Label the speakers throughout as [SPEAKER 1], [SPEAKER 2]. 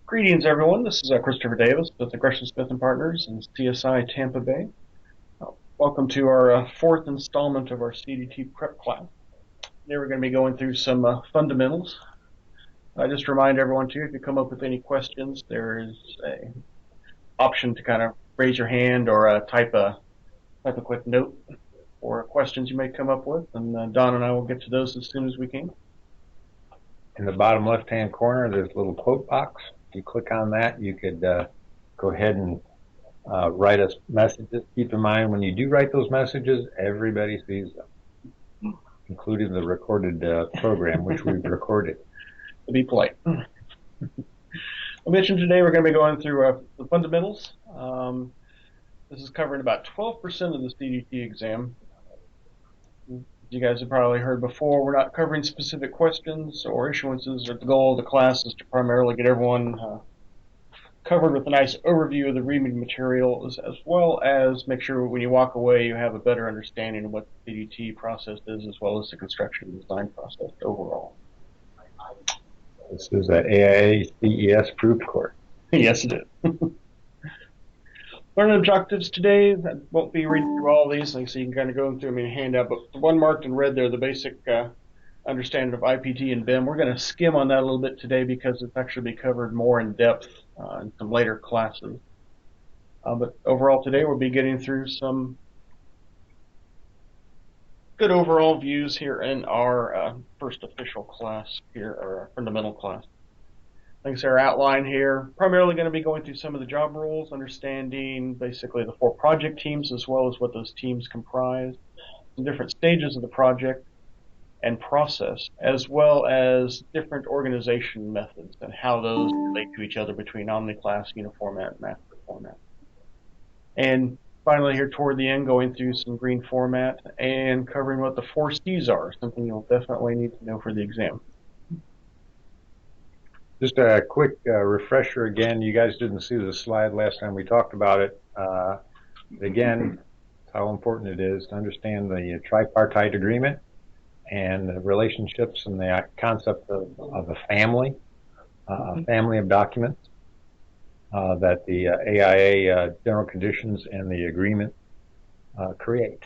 [SPEAKER 1] Greetings, everyone. This is Christopher Davis with Aggression Smith and Partners in CSI Tampa Bay. Welcome to our fourth installment of our CDT prep class. Today we're going to be going through some fundamentals. I just remind everyone too, if you come up with any questions, there is a option to kind of raise your hand or type a quick note for questions you may come up with, and Don and I will get to those as soon as we can.
[SPEAKER 2] In the bottom left-hand corner, there's a little quote box. If you click on that, you could go ahead and write us messages. Keep in mind, when you do write those messages, everybody sees them, including the recorded program, which we've recorded.
[SPEAKER 1] To be polite. I mentioned today we're going to be going through the fundamentals. This is covering about 12% of the CDT exam. You guys have probably heard before, we're not covering specific questions or issuances. The goal of the class is to primarily get everyone covered with a nice overview of the reading materials, as well as make sure when you walk away you have a better understanding of what the CDT process is, as well as the construction and design process overall.
[SPEAKER 2] This is an AIA CES proof course.
[SPEAKER 1] Yes, it is. Learning objectives today, I won't be reading through all of these, so you can kind of go through them in a handout, but the one marked in red there, the basic understanding of IPT and BIM, we're going to skim on that a little bit today because it's actually be covered more in depth in some later classes. But overall today we'll be getting through some good overall views here in our first official class here, or our fundamental class. Things are outlined here. Primarily going to be going through some of the job roles, understanding basically the 4 project teams as well as what those teams comprise, the different stages of the project and process, as well as different organization methods and how those relate to each other between OmniClass, Uniformat, and Master Format. And finally here toward the end, going through some green format and covering what the 4 C's are, something you'll definitely need to know for the exam.
[SPEAKER 2] Just a quick refresher again. You guys didn't see the slide last time we talked about it. Again, how important it is to understand the tripartite agreement and the relationships and the concept of a family of documents that the AIA general conditions and the agreement create.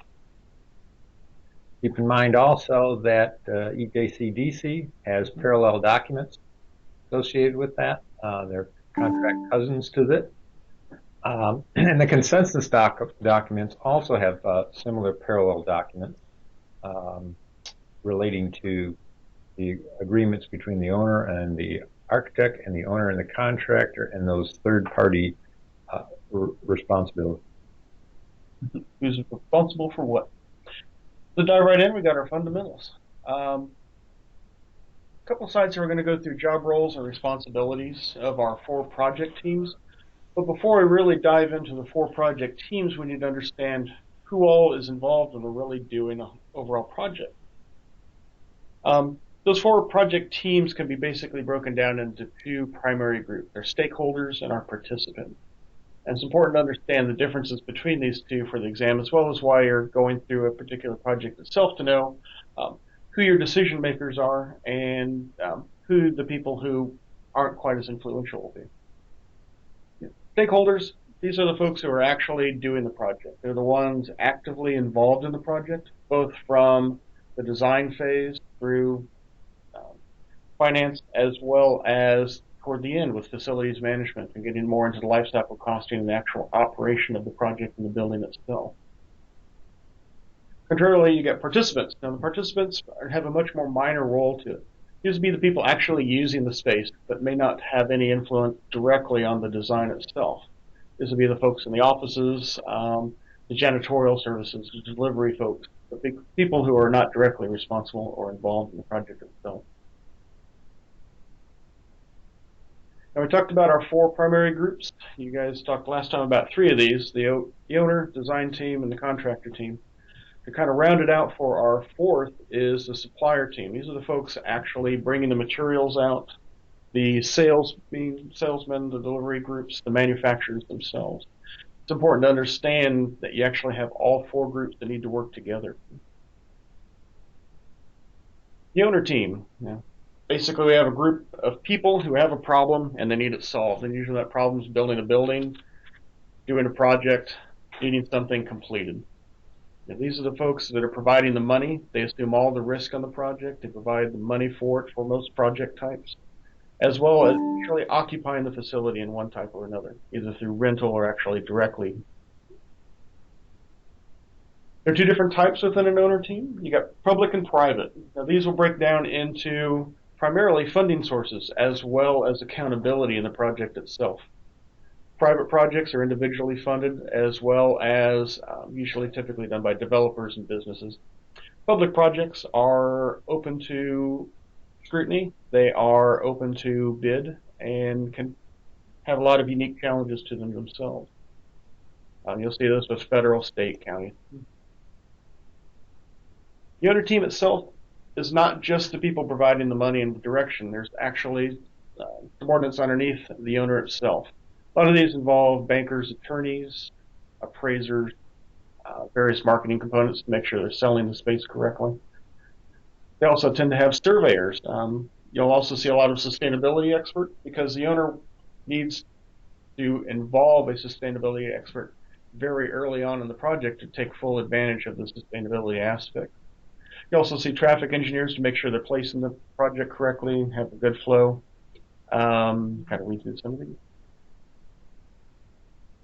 [SPEAKER 2] Keep in mind also that each ACDC has parallel documents associated with that. They're contract cousins to it. And the consensus documents also have similar parallel documents relating to the agreements between the owner and the architect and the owner and the contractor and those third-party responsibilities.
[SPEAKER 1] Who's responsible for what? To dive right in, we got our fundamentals. Couple slides here, we're going to go through job roles and responsibilities of our 4 project teams. But before we really dive into the 4 project teams, we need to understand who all is involved in really doing an overall project. Those 4 project teams can be basically broken down into 2 primary groups. They're stakeholders and our participants. And it's important to understand the differences between these 2 for the exam, as well as why you're going through a particular project itself, to know who your decision makers are and who the people who aren't quite as influential will be. Stakeholders, these are the folks who are actually doing the project. They're the ones actively involved in the project, both from the design phase through finance, as well as toward the end with facilities management and getting more into the lifecycle costing and the actual operation of the project and the building itself. Contrarily, you get participants. Now, the participants have a much more minor role to it. These would be the people actually using the space, but may not have any influence directly on the design itself. This would be the folks in the offices, the janitorial services, the delivery folks, the people who are not directly responsible or involved in the project itself. Now, we talked about our 4 primary groups. You guys talked last time about 3 of these, the owner, design team, and the contractor team. To kind of round it out for our 4th is the supplier team. These are the folks actually bringing the materials out, the salesmen, the delivery groups, the manufacturers themselves. It's important to understand that you actually have all 4 groups that need to work together. The owner team. Basically, we have a group of people who have a problem and they need it solved. And usually that problem is building a building, doing a project, needing something completed. And these are the folks that are providing the money. They assume all the risk on the project. They provide the money for it for most project types, as well as actually occupying the facility in one type or another, either through rental or actually directly. There are two different types within an owner team. You got public and private. Now these will break down into primarily funding sources as well as accountability in the project itself. Private projects are individually funded as well as usually typically done by developers and businesses. Public projects are open to scrutiny. They are open to bid and can have a lot of unique challenges to them themselves. You'll see this with federal, state, county. The owner team itself is not just the people providing the money and the direction. There's actually subordinates underneath the owner itself. A lot of these involve bankers, attorneys, appraisers, various marketing components to make sure they're selling the space correctly. They also tend to have surveyors. You'll also see a lot of sustainability experts because the owner needs to involve a sustainability expert very early on in the project to take full advantage of the sustainability aspect. You also see traffic engineers to make sure they're placing the project correctly, have a good flow. Kind of read through some of these.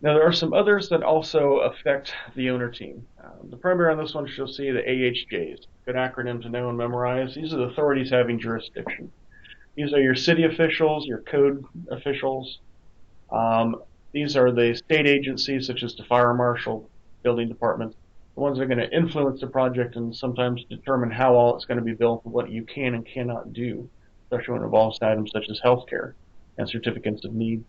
[SPEAKER 1] Now, there are some others that also affect the owner team. The primary on this one, you'll see the AHJs, good acronym to know and memorize. These are the authorities having jurisdiction. These are your city officials, your code officials. These are the state agencies, such as the fire marshal, building department, the ones that are going to influence the project and sometimes determine how all it's going to be built and what you can and cannot do, especially when it involves items such as healthcare and certificates of need.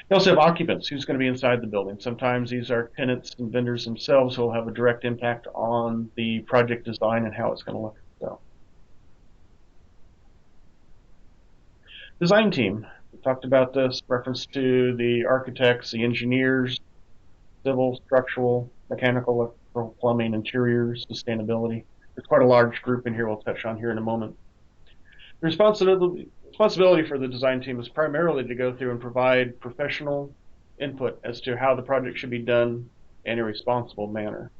[SPEAKER 1] You also have occupants, who's going to be inside the building. Sometimes these are tenants and vendors themselves who will have a direct impact on the project design and how it's going to look. So, design team. We talked about this, reference to the architects, the engineers, civil, structural, mechanical, electrical, plumbing, interiors, sustainability. There's quite a large group in here we'll touch on here in a moment. The responsibility for the design team is primarily to go through and provide professional input as to how the project should be done in a responsible manner.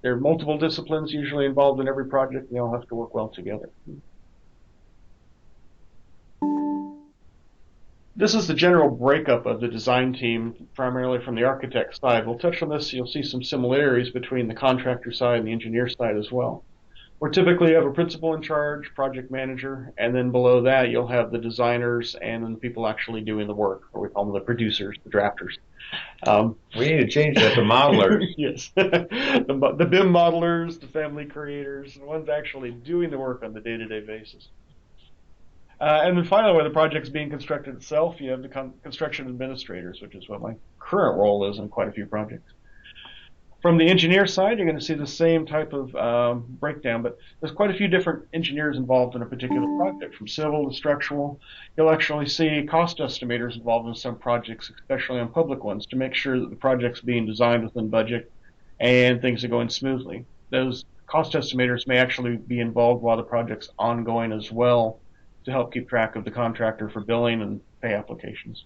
[SPEAKER 1] There are multiple disciplines usually involved in every project, and they all have to work well together. This is the general breakup of the design team, primarily from the architect side. We'll touch on this. You'll see some similarities between the contractor side and the engineer side as well. Where typically you have a principal in charge, project manager, and then below that you'll have the designers and then the people actually doing the work, or we call them the producers, the drafters.
[SPEAKER 2] We need to change that to modelers.
[SPEAKER 1] Yes. The BIM modelers, the family creators, the ones actually doing the work on the day-to-day basis. And then finally, where the project's being constructed itself, you have the construction administrators, which is what my current role is in quite a few projects. From the engineer side, you're going to see the same type of breakdown, but there's quite a few different engineers involved in a particular project, from civil to structural. You'll actually see cost estimators involved in some projects, especially on public ones, to make sure that the project's being designed within budget and things are going smoothly. Those cost estimators may actually be involved while the project's ongoing as well, to help keep track of the contractor for billing and pay applications.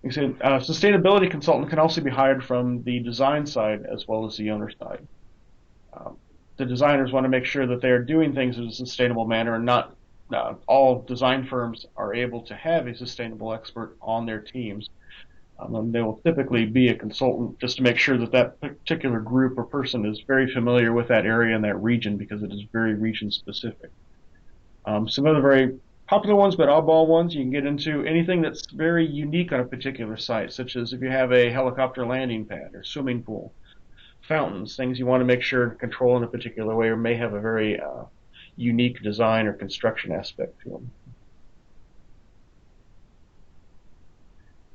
[SPEAKER 1] Like I said, sustainability consultant can also be hired from the design side as well as the owner side. The designers want to make sure that they're doing things in a sustainable manner, and not all design firms are able to have a sustainable expert on their teams. And they will typically be a consultant just to make sure that that particular group or person is very familiar with that area and that region, because it is very region specific. Some other very popular ones, but oddball ones, you can get into anything that's very unique on a particular site, such as if you have a helicopter landing pad or swimming pool, fountains, things you want to make sure to control in a particular way or may have a very unique design or construction aspect to them.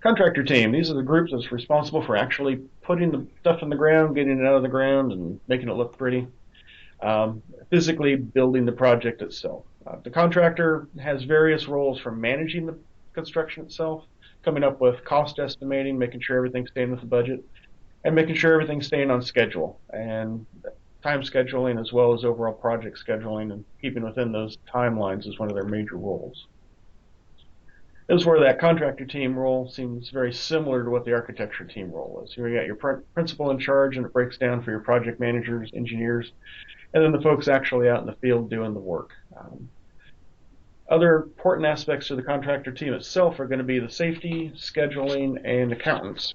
[SPEAKER 1] Contractor team, these are the groups that's responsible for actually putting the stuff in the ground, getting it out of the ground, and making it look pretty. Physically building the project itself. The contractor has various roles from managing the construction itself, coming up with cost estimating, making sure everything's staying with the budget, and making sure everything's staying on schedule. And time scheduling as well as overall project scheduling, and keeping within those timelines is one of their major roles. This is where that contractor team role seems very similar to what the architecture team role is. Here you got your principal in charge, and it breaks down for your project managers, engineers, and then the folks actually out in the field doing the work. Other important aspects of the contractor team itself are going to be the safety, scheduling, and accountants.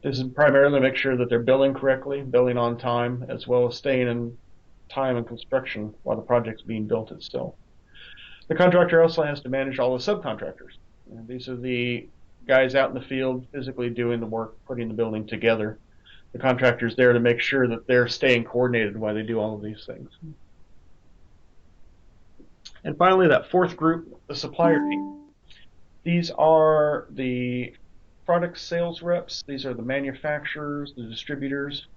[SPEAKER 1] This is primarily to make sure that they're billing correctly, billing on time, as well as staying in time and construction while the project's being built itself. The contractor also has to manage all the subcontractors. These are the guys out in the field physically doing the work, putting the building together. The contractor's there to make sure that they're staying coordinated while they do all of these things. And finally, that fourth group, the supplier team. These are the product sales reps. These are the manufacturers, the distributors.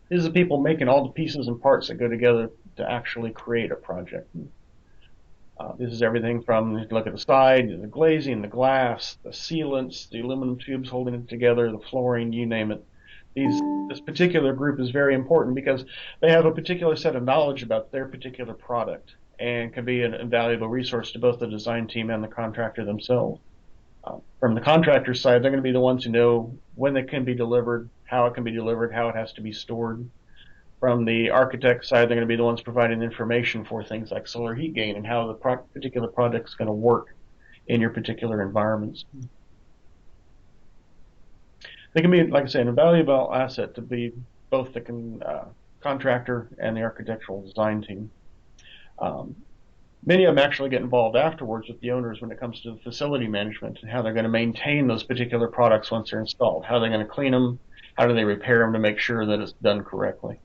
[SPEAKER 1] These are the people making all the pieces and parts that go together to actually create a project. This is everything from, you look at the side, the glazing, the glass, the sealants, the aluminum tubes holding it together, the flooring, you name it. This particular group is very important because they have a particular set of knowledge about their particular product and can be an invaluable resource to both the design team and the contractor themselves. From the contractor side, they're going to be the ones who know when it can be delivered, how it can be delivered, how it has to be stored. From the architect side, they're going to be the ones providing information for things like solar heat gain and how the particular project is going to work in your particular environments. They can be, like I say, an invaluable asset to be both the contractor and the architectural design team. Many of them actually get involved afterwards with the owners when it comes to the facility management and how they're going to maintain those particular products once they're installed. How they're going to clean them, how do they repair them to make sure that it's done correctly.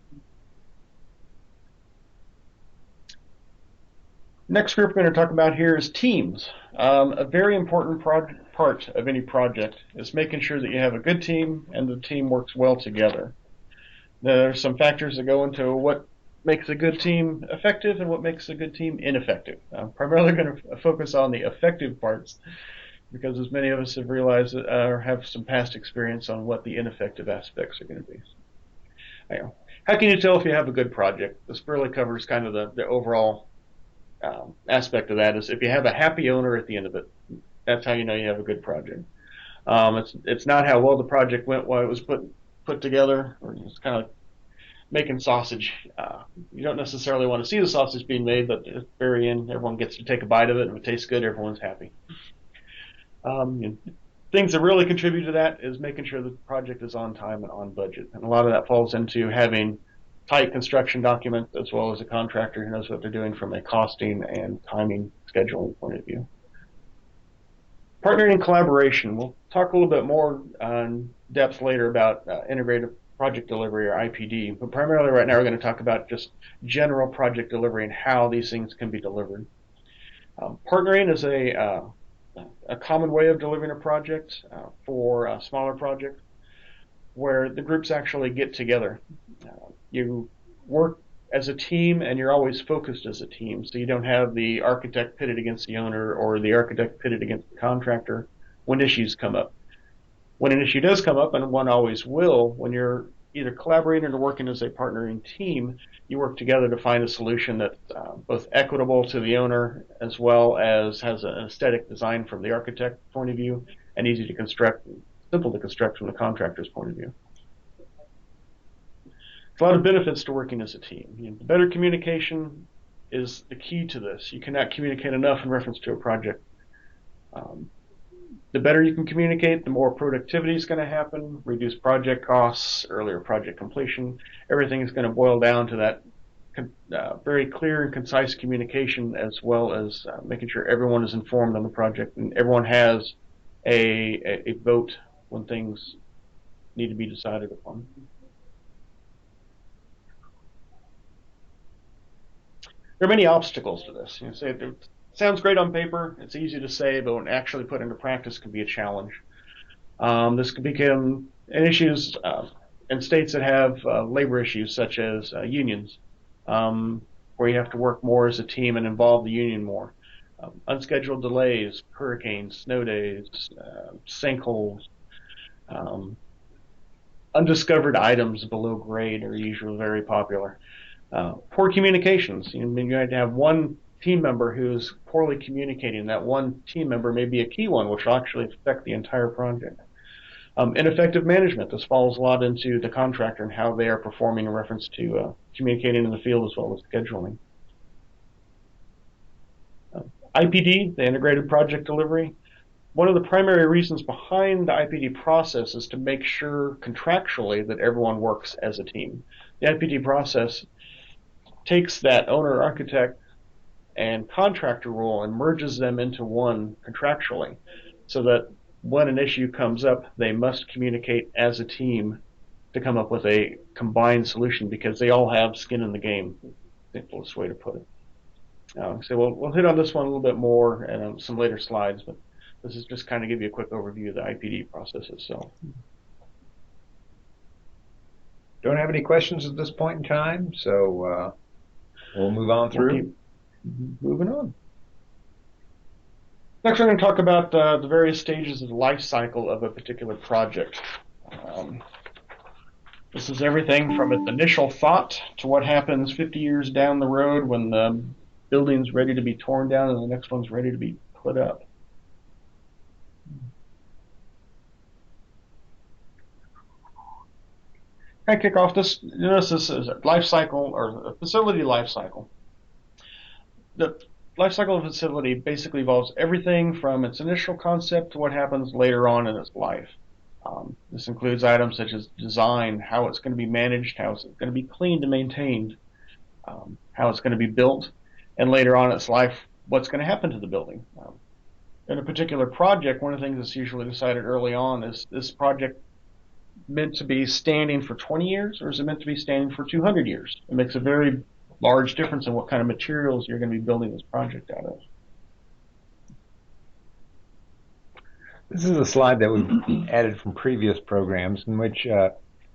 [SPEAKER 1] Next group we're going to talk about here is teams. A very important part of any project is making sure that you have a good team and the team works well together. There are some factors that go into what makes a good team effective and what makes a good team ineffective. I'm primarily going to focus on the effective parts because as many of us have realized or have some past experience on what the ineffective aspects are going to be. How can you tell if you have a good project? This really covers kind of the overall aspect of that is if you have a happy owner at the end of it, that's how you know you have a good project. It's not how well the project went while it was put together, or it's kind of making sausage. You don't necessarily want to see the sausage being made, but at the very end, everyone gets to take a bite of it, and if it tastes good, everyone's happy. Things that really contribute to that is making sure the project is on time and on budget, and a lot of that falls into having tight construction documents as well as a contractor who knows what they're doing from a costing and timing scheduling point of view. Partnering and collaboration. We'll talk a little bit more in depth later about integrated project delivery or IPD, but primarily right now we're going to talk about just general project delivery and how these things can be delivered. Partnering is a common way of delivering a project for a smaller project where the groups actually get together. You work as a team and you're always focused as a team, so you don't have the architect pitted against the owner or the architect pitted against the contractor when issues come up. When an issue does come up, and one always will, when you're either collaborating or working as a partnering team, you work together to find a solution that's both equitable to the owner as well as has an aesthetic design from the architect point of view and easy to construct, simple to construct from the contractor's point of view. There's a lot of benefits to working as a team. Better communication is the key to this. You cannot communicate enough in reference to a project. The better you can communicate, the more productivity is going to happen, reduce project costs, earlier project completion. Everything is going to boil down to that very clear and concise communication, as well as making sure everyone is informed on the project and everyone has a vote when things need to be decided upon. There are many obstacles to this. Say it sounds great on paper, it's easy to say, but when actually put into practice can be a challenge. This can become issues in states that have labor issues such as unions, where you have to work more as a team and involve the union more. Unscheduled delays, hurricanes, snow days, sinkholes, undiscovered items below grade are usually very popular. Poor communications. You might have one team member who's poorly communicating. That one team member may be a key one, which will actually affect the entire project. Ineffective management. This falls a lot into the contractor and how they are performing in reference to communicating in the field as well as scheduling. IPD, the integrated project delivery. One of the primary reasons behind the IPD process is to make sure contractually that everyone works as a team. The IPD process takes that owner, architect, and contractor role and merges them into one contractually, so that when an issue comes up, they must communicate as a team to come up with a combined solution because they all have skin in the game. Simplest way to put it. So we'll hit on this one a little bit more in some later slides, but this is just kind of give you a quick overview of the IPD process itself.
[SPEAKER 2] Don't have any questions at this point in time, so we'll move on through.
[SPEAKER 1] We'll keep moving on. Next, we're going to talk about the various stages of the life cycle of a particular project. This is everything from its initial thought to what happens 50 years down the road when the building's ready to be torn down and the next one's ready to be put up. I kick off this. Notice this is a life cycle or a facility life cycle. The life cycle of a facility basically involves everything from its initial concept to what happens later on in its life. This includes items such as design, how it's going to be managed, how it's going to be cleaned and maintained, how it's going to be built, and later on in its life, what's going to happen to the building. In a particular project, one of the things that's usually decided early on is this project meant to be standing for 20 years or is it meant to be standing for 200 years? It makes a very large difference in what kind of materials you're going to be building this project out of.
[SPEAKER 2] This is a slide that we've added from previous programs in which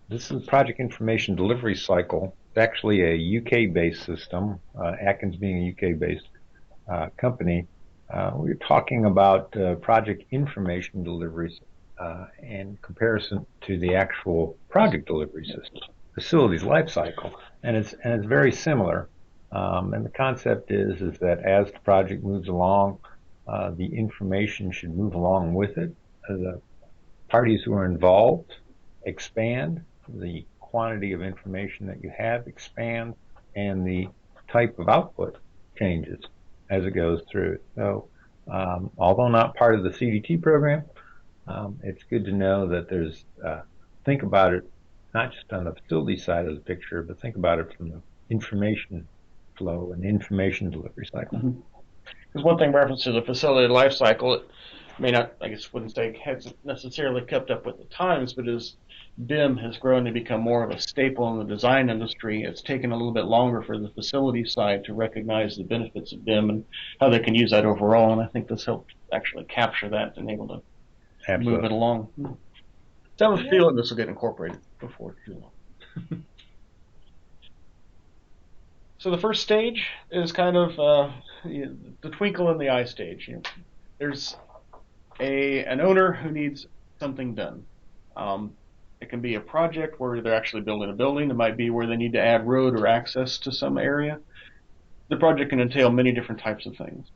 [SPEAKER 2] this is project information delivery cycle. It's actually a UK-based system, Atkins being a UK-based company. We're talking about project information deliveries in comparison to the actual project delivery system, facilities life cycle, and it's very similar. And the concept is that as the project moves along, the information should move along with it. The parties who are involved expand, the quantity of information that you have expands, and the type of output changes as it goes through. So, although not part of the CDT program, it's good to know that there's, think about it not just on the facility side of the picture, but think about it from the information flow and information delivery cycle.
[SPEAKER 1] Mm-hmm. Because one thing reference to the facility life cycle, it may not, I guess wouldn't say has necessarily kept up with the times, but as BIM has grown to become more of a staple in the design industry, it's taken a little bit longer for the facility side to recognize the benefits of BIM and how they can use that overall. And I think this helped actually capture that and able to move it along. So I have a feeling this will get incorporated before too long. So the first stage is kind of the twinkle in the eye stage. There's an owner who needs something done. It can be a project where they're actually building a building. It might be where they need to add road or access to some area. The project can entail many different types of things.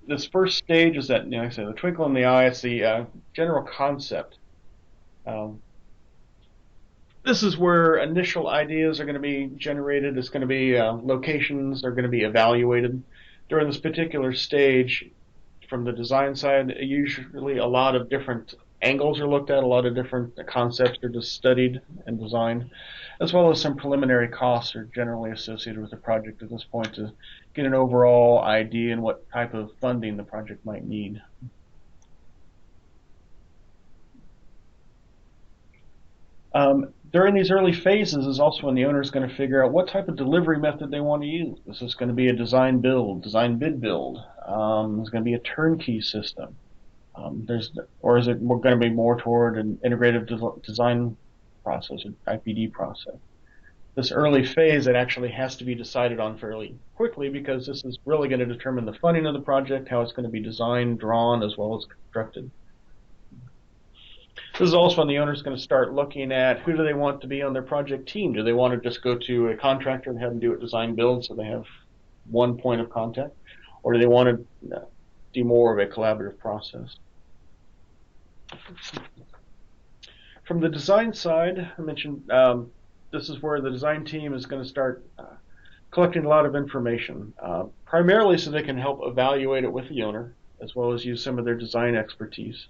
[SPEAKER 1] This first stage is that, like I said, the twinkle in the eye. It's the general concept. This is where initial ideas are going to be generated. It's going to be locations are going to be evaluated. During this particular stage, from the design side, usually a lot of different angles are looked at, a lot of different concepts are just studied and designed, as well as some preliminary costs are generally associated with the project at this point to get an overall idea and what type of funding the project might need. During these early phases is also when the owner is going to figure out what type of delivery method they want to use. This is going to be a design build, design bid build. It's going to be a turnkey system. Or is it going to be more toward an integrative design process, an IPD process? This early phase, it actually has to be decided on fairly quickly because this is really going to determine the funding of the project, how it's going to be designed, drawn, as well as constructed. This is also when the owner's going to start looking at who do they want to be on their project team. Do they want to just go to a contractor and have them do it design build so they have one point of contact? Or do they want to do more of a collaborative process? From the design side, I mentioned this is where the design team is going to start collecting a lot of information, primarily so they can help evaluate it with the owner, as well as use some of their design expertise.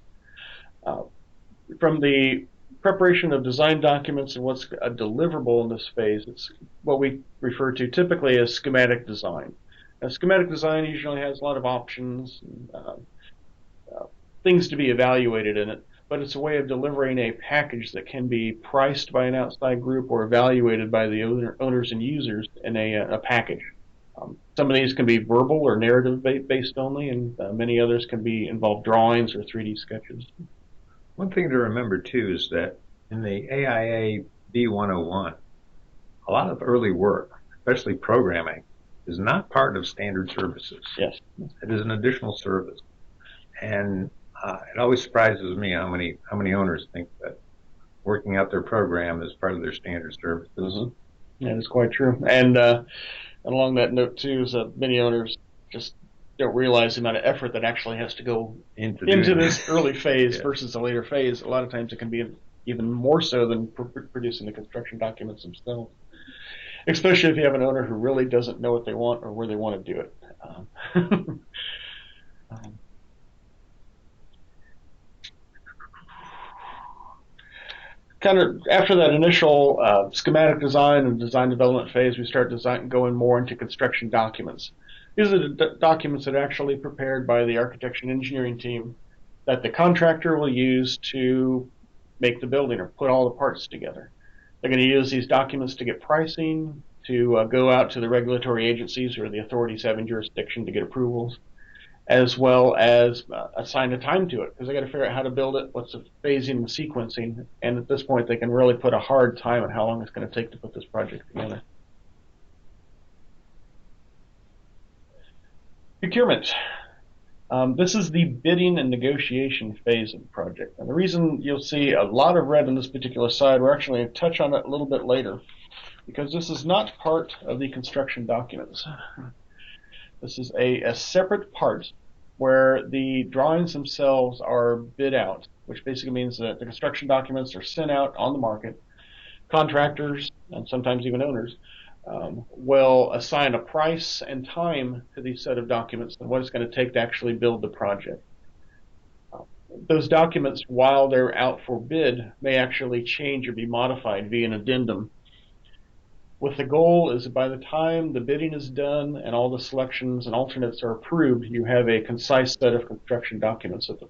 [SPEAKER 1] From the preparation of design documents and what's a deliverable in this phase, it's what we refer to typically as schematic design. Now, schematic design usually has a lot of options, things to be evaluated in it, but it's a way of delivering a package that can be priced by an outside group or evaluated by the owners and users in a package. Some of these can be verbal or narrative based only, and many others can involve drawings or 3D sketches.
[SPEAKER 2] One thing to remember too is that in the AIA B101, a lot of early work, especially programming, is not part of standard services.
[SPEAKER 1] Yes.
[SPEAKER 2] It is an additional service. And it always surprises me how many owners think that working out their program is part of their standard services.
[SPEAKER 1] Mm-hmm. That is quite true. And along that note too is that many owners just don't realize the amount of effort that actually has to go into this early phase versus the later phase. A lot of times it can be even more so than producing the construction documents themselves, especially if you have an owner who really doesn't know what they want or where they want to do it. Kind of after that initial schematic design and design development phase, we start going more into construction documents. These are the documents that are actually prepared by the architecture and engineering team that the contractor will use to make the building or put all the parts together. They're going to use these documents to get pricing, to go out to the regulatory agencies or the authorities having jurisdiction to get approvals, as well as assign a time to it, because they got to figure out how to build it, what's the phasing and sequencing, and at this point they can really put a hard time on how long it's going to take to put this project together. Procurement. This is the bidding and negotiation phase of the project. And the reason you'll see a lot of red on this particular side, we're actually going to touch on it a little bit later, because this is not part of the construction documents. This is a separate part where the drawings themselves are bid out, which basically means that the construction documents are sent out on the market. Contractors, and sometimes even owners, will assign a price and time to these set of documents and what it's going to take to actually build the project. Those documents, while they're out for bid, may actually change or be modified via an addendum, with the goal is that by the time the bidding is done and all the selections and alternates are approved, you have a concise set of construction documents that the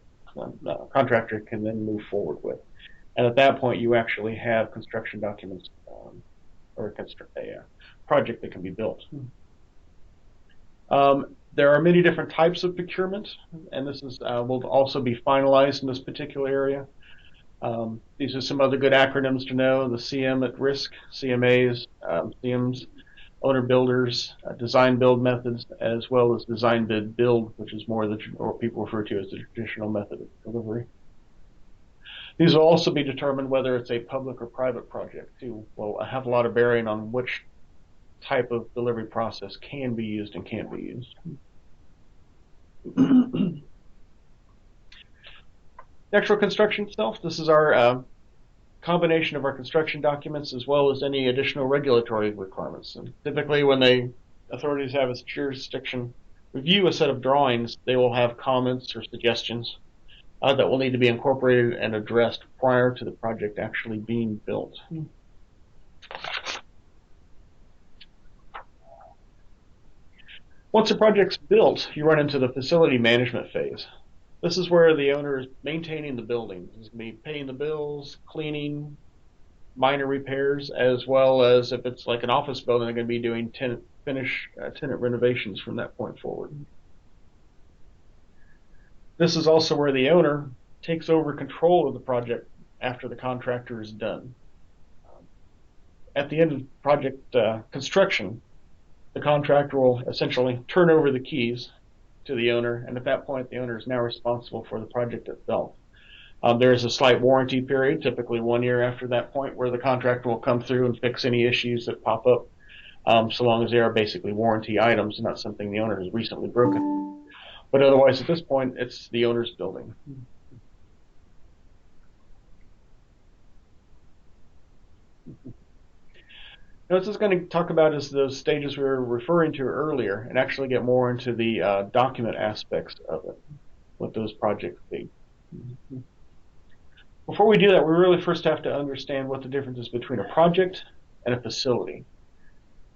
[SPEAKER 1] contractor can then move forward with. And at that point, you actually have construction documents or a project that can be built. There are many different types of procurement, and this is will also be finalized in this particular area. These are some other good acronyms to know: the CM at risk, CMAs, CMs, owner builders, design build methods, as well as design bid build, which is more or people refer to as the traditional method of delivery. These will also be determined whether it's a public or private project too. Will have a lot of bearing on which type of delivery process can be used and can't be used. The actual construction itself, this is our combination of our construction documents as well as any additional regulatory requirements. And typically when the authorities have a jurisdiction review a set of drawings, they will have comments or suggestions that will need to be incorporated and addressed prior to the project actually being built. Once a project's built, you run into the facility management phase. This is where the owner is maintaining the building. He's going to be paying the bills, cleaning, minor repairs, as well as if it's like an office building, they're going to be doing tenant renovations from that point forward. This is also where the owner takes over control of the project after the contractor is done. At the end of project construction, the contractor will essentially turn over the keys to the owner, and at that point, the owner is now responsible for the project itself. There is a slight warranty period, typically 1 year after that point, where the contractor will come through and fix any issues that pop up, so long as they are basically warranty items, not something the owner has recently broken. But otherwise, at this point, it's the owner's building. Now, this is going to talk about is those stages we were referring to earlier, and actually get more into the document aspects of it, what those projects be. Before we do that, we really first have to understand what the difference is between a project and a facility.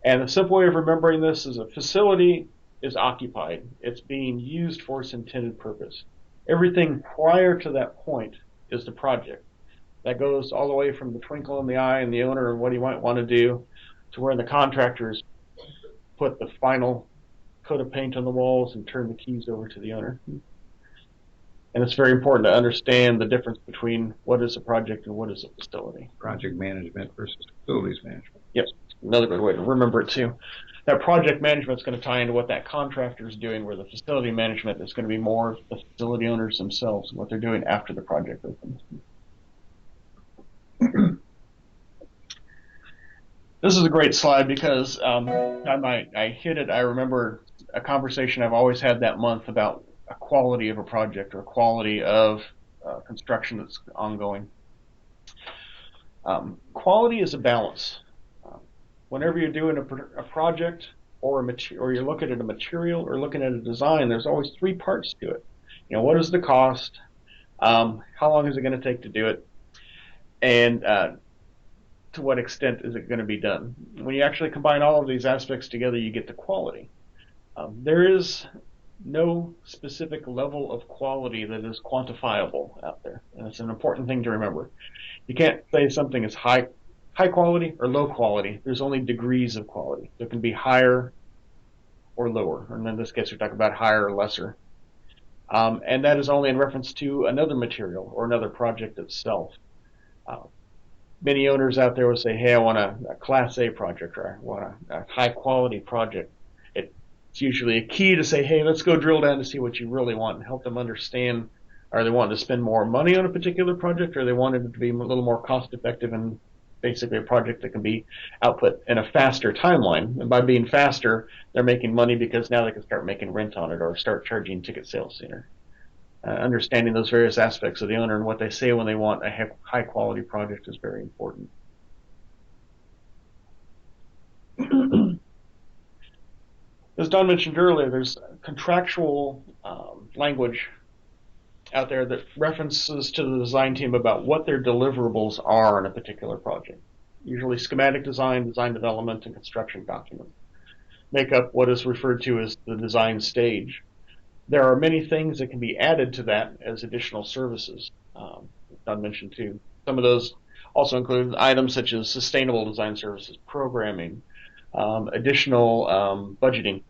[SPEAKER 1] And the simple way of remembering this is a facility is occupied. It's being used for its intended purpose. Everything prior to that point is the project. That goes all the way from the twinkle in the eye and the owner and what he might want to do to where the contractors put the final coat of paint on the walls and turn the keys over to the owner. And it's very important to understand the difference between what is a project and what is a facility.
[SPEAKER 2] Project management versus facilities management.
[SPEAKER 1] Yep, another good way to remember it too. That project management is going to tie into what that contractor is doing, where the facility management is going to be more the facility owners themselves and what they're doing after the project opens. This is a great slide because I hit it. I remember a conversation I've always had that month about a quality of a project or a quality of construction that's ongoing. Quality is a balance. Whenever you're doing a project or you're looking at a material or looking at a design, there's always three parts to it. You know, what is the cost? How long is it going to take to do it? And to what extent is it going to be done? When you actually combine all of these aspects together, you get the quality. There is no specific level of quality that is quantifiable out there, and it's an important thing to remember. You can't say something is high quality or low quality. There's only degrees of quality. There can be higher or lower, and in this case, we're talking about higher or lesser. And that is only in reference to another material or another project itself. Many owners out there will say, hey, I want a Class A project, or I want a high quality project. It's usually a key to say, hey, let's go drill down to see what you really want and help them understand, are they wanting to spend more money on a particular project, or they want it to be a little more cost effective and basically a project that can be output in a faster timeline. And by being faster, they're making money because now they can start making rent on it or start charging ticket sales sooner. Understanding those various aspects of the owner and what they say when they want a high quality project is very important. As Don mentioned earlier, there's contractual language out there that references to the design team about what their deliverables are in a particular project. Usually schematic design, design development, and construction documents make up what is referred to as the design stage. There are many things that can be added to that as additional services. Don mentioned too. Some of those also include items such as sustainable design services, programming, additional budgeting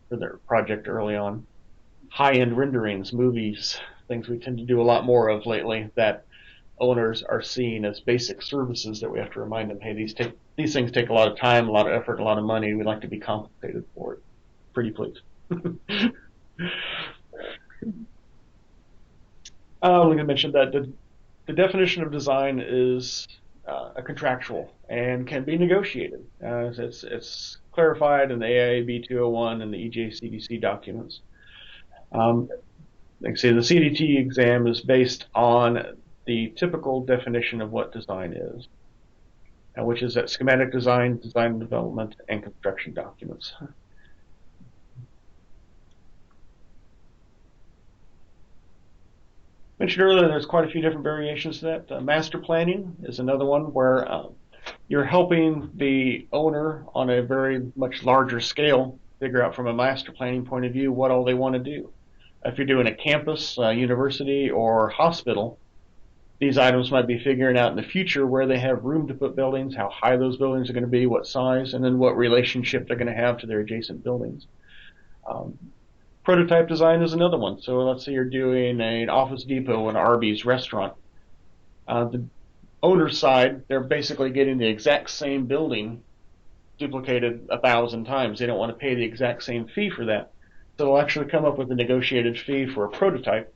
[SPEAKER 1] for their project early on, high-end renderings, movies, things we tend to do a lot more of lately that owners are seeing as basic services that we have to remind them, hey, these things take a lot of time, a lot of effort, a lot of money. We'd like to be compensated for it. Pretty please. Like I mentioned, that the definition of design is a contractual and can be negotiated. It's clarified in the AIAB 201 and the EJ/CDC documents. Like I say, the CDT exam is based on the typical definition of what design is, which is that schematic design, design development, and construction documents. Mentioned earlier, there's quite a few different variations to that. Master planning is another one where you're helping the owner on a very much larger scale figure out from a master planning point of view what all they want to do. If you're doing a campus, university, or hospital, these items might be figuring out in the future where they have room to put buildings, how high those buildings are going to be, what size, and then what relationship they're going to have to their adjacent buildings. Prototype design is another one. So let's say you're doing an Office Depot, an Arby's restaurant. The owner's side, they're basically getting the exact same building duplicated 1,000 times. They don't want to pay the exact same fee for that. So they'll actually come up with a negotiated fee for a prototype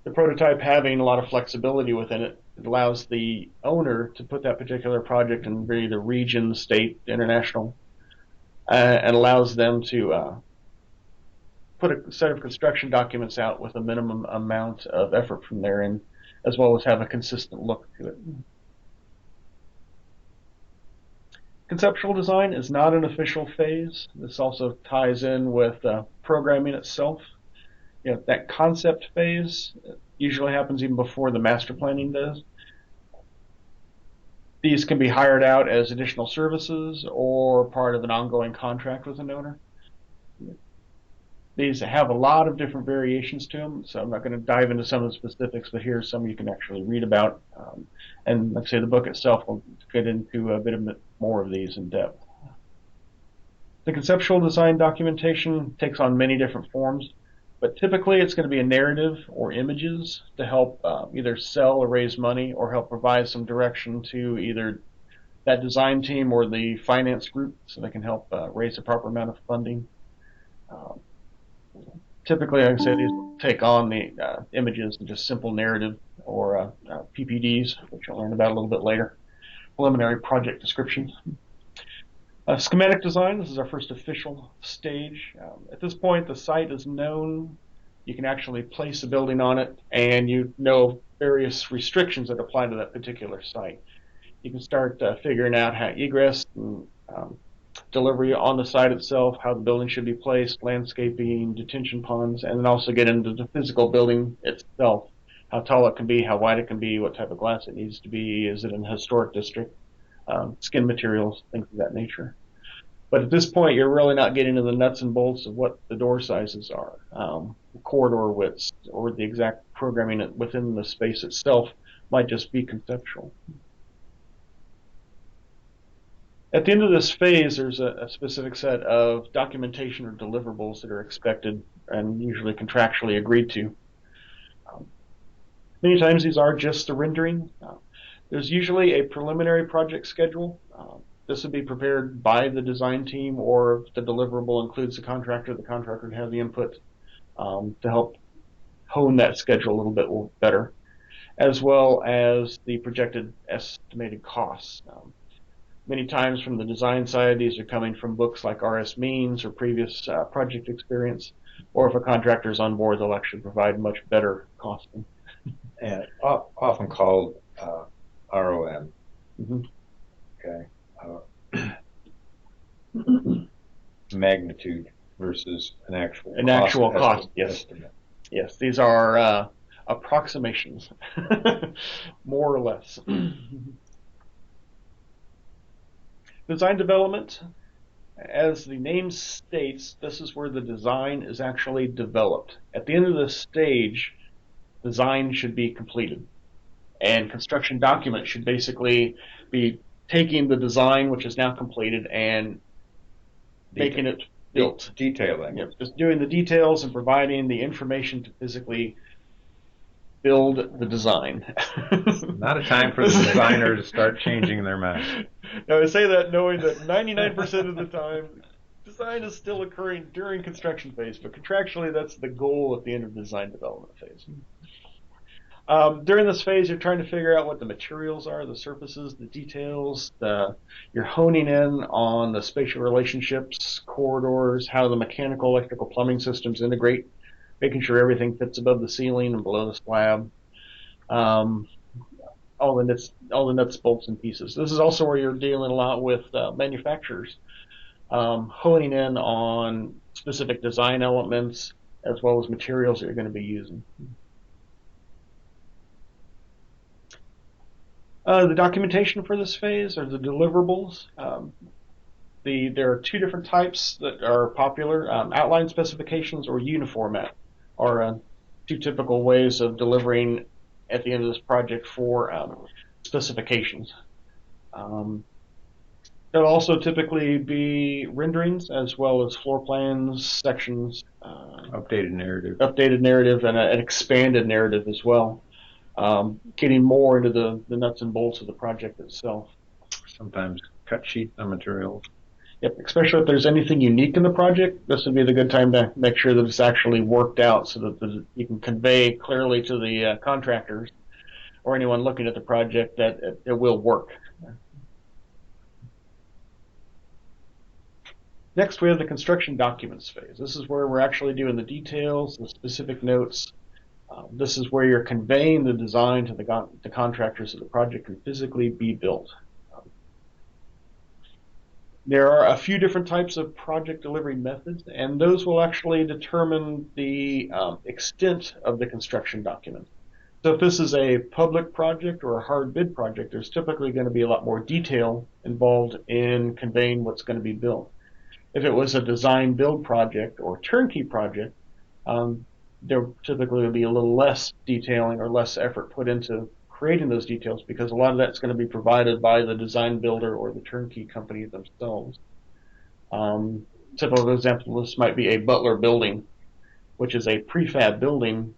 [SPEAKER 1] The prototype having a lot of flexibility within it, it allows the owner to put that particular project in the region, state, international, and allows them to put a set of construction documents out with a minimum amount of effort from their end, as well as have a consistent look to it. Conceptual design is not an official phase. This also ties in with programming itself. That concept phase usually happens even before the master planning does. These can be hired out as additional services or part of an ongoing contract with an owner. These have a lot of different variations to them, so I'm not going to dive into some of the specifics, but here's some you can actually read about. And like I say, the book itself will get into a bit more of these in depth. The conceptual design documentation takes on many different forms, but typically it's going to be a narrative or images to help either sell or raise money or help provide some direction to either that design team or the finance group so they can help raise the proper amount of funding. Typically, like I say, these take on the images and just simple narrative or PPDs, which you'll learn about a little bit later. Preliminary project descriptions. Schematic design, this is our first official stage. At this point, the site is known. You can actually place a building on it, and you know various restrictions that apply to that particular site. You can start figuring out how egress and delivery on the site itself, how the building should be placed, landscaping, detention ponds, and then also get into the physical building itself, how tall it can be, how wide it can be, what type of glass it needs to be, is it in a historic district, skin materials, things of that nature. But at this point, you're really not getting into the nuts and bolts of what the door sizes are, corridor widths, or the exact programming within the space itself might just be conceptual. At the end of this phase, there's a specific set of documentation or deliverables that are expected and usually contractually agreed to. Many times these are just the rendering. There's usually a preliminary project schedule. This would be prepared by the design team, or if the deliverable includes the contractor would have the input to help hone that schedule a little bit better, as well as the projected estimated costs. Many times from the design side, these are coming from books like RS Means or previous project experience, or if a contractor is on board, they'll actually provide much better costing.
[SPEAKER 2] And often called ROM.
[SPEAKER 1] Mm-hmm.
[SPEAKER 2] Okay. Magnitude versus an actual
[SPEAKER 1] cost. Yes.
[SPEAKER 2] Estimate.
[SPEAKER 1] Yes, these are approximations, more or less. Design development, as the name states, this is where the design is actually developed. At the end of this stage, design should be completed. And construction document should basically be taking the design, which is now completed, and making it built.
[SPEAKER 2] Detailing.
[SPEAKER 1] Yep, just doing the details and providing the information to physically build the design.
[SPEAKER 2] Not a time for the designer to start changing their mind.
[SPEAKER 1] Now, I say that knowing that 99% of the time, design is still occurring during construction phase, but contractually, that's the goal at the end of the design development phase. During this phase, you're trying to figure out what the materials are, the surfaces, the details. You're honing in on the spatial relationships, corridors, how the mechanical, electrical, plumbing systems integrate, making sure everything fits above the ceiling and below the slab. All the nuts, bolts, and pieces. This is also where you're dealing a lot with manufacturers, honing in on specific design elements as well as materials that you're going to be using. The documentation for this phase are the deliverables. There are two different types that are popular. Outline specifications or uniformat are two typical ways of delivering at the end of this project for specifications. There'll also typically be renderings as well as floor plans, sections.
[SPEAKER 2] Updated
[SPEAKER 1] narrative, and an expanded narrative as well. Getting more into the nuts and bolts of the project itself.
[SPEAKER 2] Sometimes cut sheets of materials.
[SPEAKER 1] Yep, especially if there's anything unique in the project, this would be the good time to make sure that it's actually worked out so that you can convey clearly to the contractors or anyone looking at the project that it will work. Next, we have the construction documents phase. This is where we're actually doing the details, the specific notes. This is where you're conveying the design to the contractors so the project can physically be built. There are a few different types of project delivery methods, and those will actually determine the extent of the construction document. So if this is a public project or a hard bid project, there's typically going to be a lot more detail involved in conveying what's going to be built. If it was a design build project or turnkey project, there typically will be a little less detailing or less effort put into creating those details because a lot of that's going to be provided by the design builder or the turnkey company themselves. Typical example of this might be a Butler building, which is a prefab building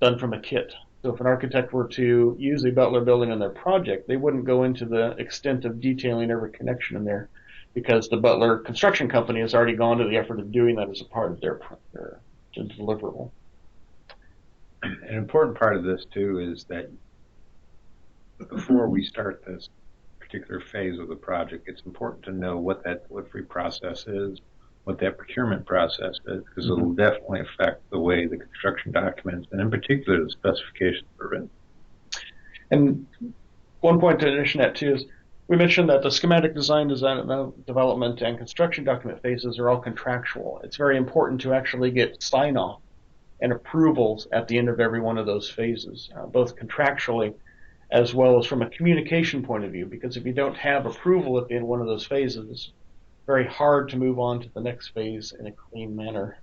[SPEAKER 1] done from a kit. So if an architect were to use a Butler building in their project, they wouldn't go into the extent of detailing every connection in there because the Butler construction company has already gone to the effort of doing that as a part of their deliverable.
[SPEAKER 2] An important part of this too is that before we start this particular phase of the project, it's important to know what that delivery process is, what that procurement process is, because it'll definitely affect the way the construction documents, and in particular the specifications are written.
[SPEAKER 1] And one point to addition that too is we mentioned that the schematic design, development, and construction document phases are all contractual. It's very important to actually get sign-off and approvals at the end of every one of those phases, both contractually as well as from a communication point of view, because if you don't have approval at the end of one of those phases, it's very hard to move on to the next phase in a clean manner.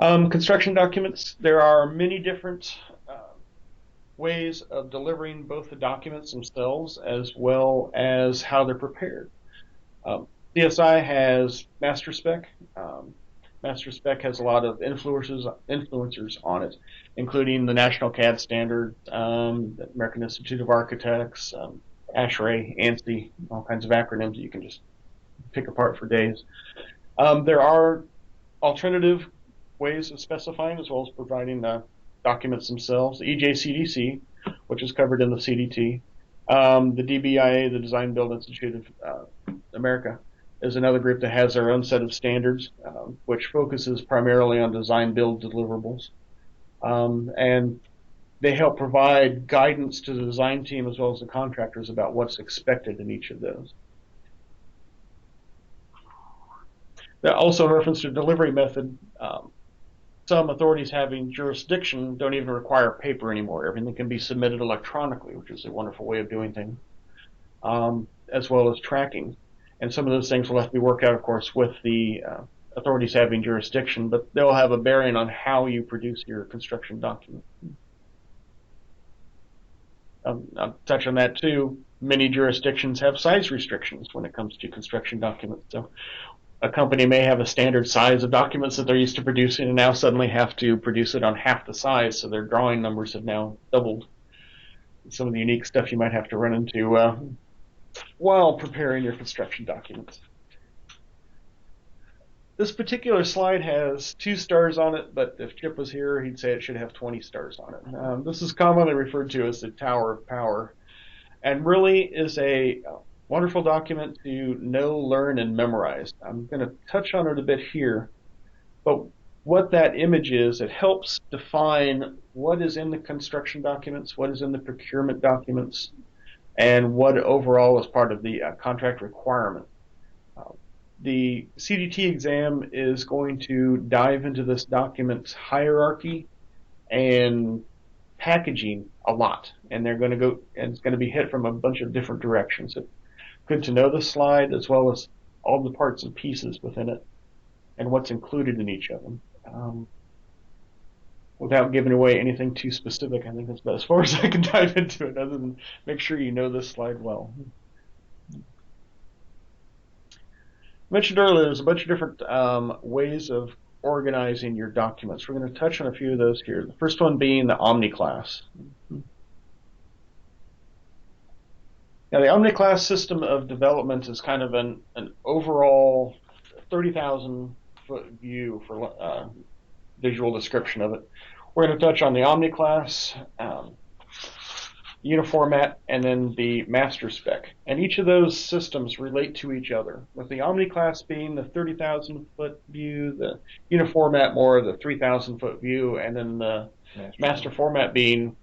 [SPEAKER 1] Construction documents, there are many different ways of delivering both the documents themselves as well as how they're prepared. CSI has master spec. Master spec has a lot of influencers on it, including the National CAD standard, the American Institute of Architects, ASHRAE, ANSI, all kinds of acronyms that you can just pick apart for days. There are alternative ways of specifying as well as providing the documents themselves. The EJCDC, which is covered in the CDT, the DBIA, the Design Build Institute of America, is another group that has their own set of standards, which focuses primarily on design build deliverables. And they help provide guidance to the design team as well as the contractors about what's expected in each of those. Also in reference to delivery method, some authorities having jurisdiction don't even require paper anymore. Everything can be submitted electronically, which is a wonderful way of doing things, as well as tracking. And some of those things will have to be worked out, of course, with the authorities having jurisdiction, but they'll have a bearing on how you produce your construction document. I'll touch on that too. Many jurisdictions have size restrictions when it comes to construction documents. So a company may have a standard size of documents that they're used to producing and now suddenly have to produce it on half the size, so their drawing numbers have now doubled. Some of the unique stuff you might have to run into while preparing your construction documents. This particular slide has 2 stars on it, but if Chip was here, he'd say it should have 20 stars on it. This is commonly referred to as the Tower of Power, and really is a wonderful document to know, learn, and memorize. I'm going to touch on it a bit here, but what that image is, it helps define what is in the construction documents, what is in the procurement documents, and what overall is part of the contract requirement. The CDT exam is going to dive into this document's hierarchy and packaging a lot, and they're going to go, and it's going to be hit from a bunch of different directions. It's good to know the slide as well as all the parts and pieces within it and what's included in each of them. Without giving away anything too specific, I think that's about as far as I can dive into it, other than make sure you know this slide well. Mentioned earlier, there's a bunch of different ways of organizing your documents. We're going to touch on a few of those here. The first one being the Omni class. Now, the Omni-class system of development is kind of an overall 30,000 foot view for visual description of it. We're going to touch on the Omni-class, Uniformat, and then the master spec. And each of those systems relate to each other, with the Omni-class being the 30,000 foot view, the Uniformat more the 3,000 foot view, and then the master format being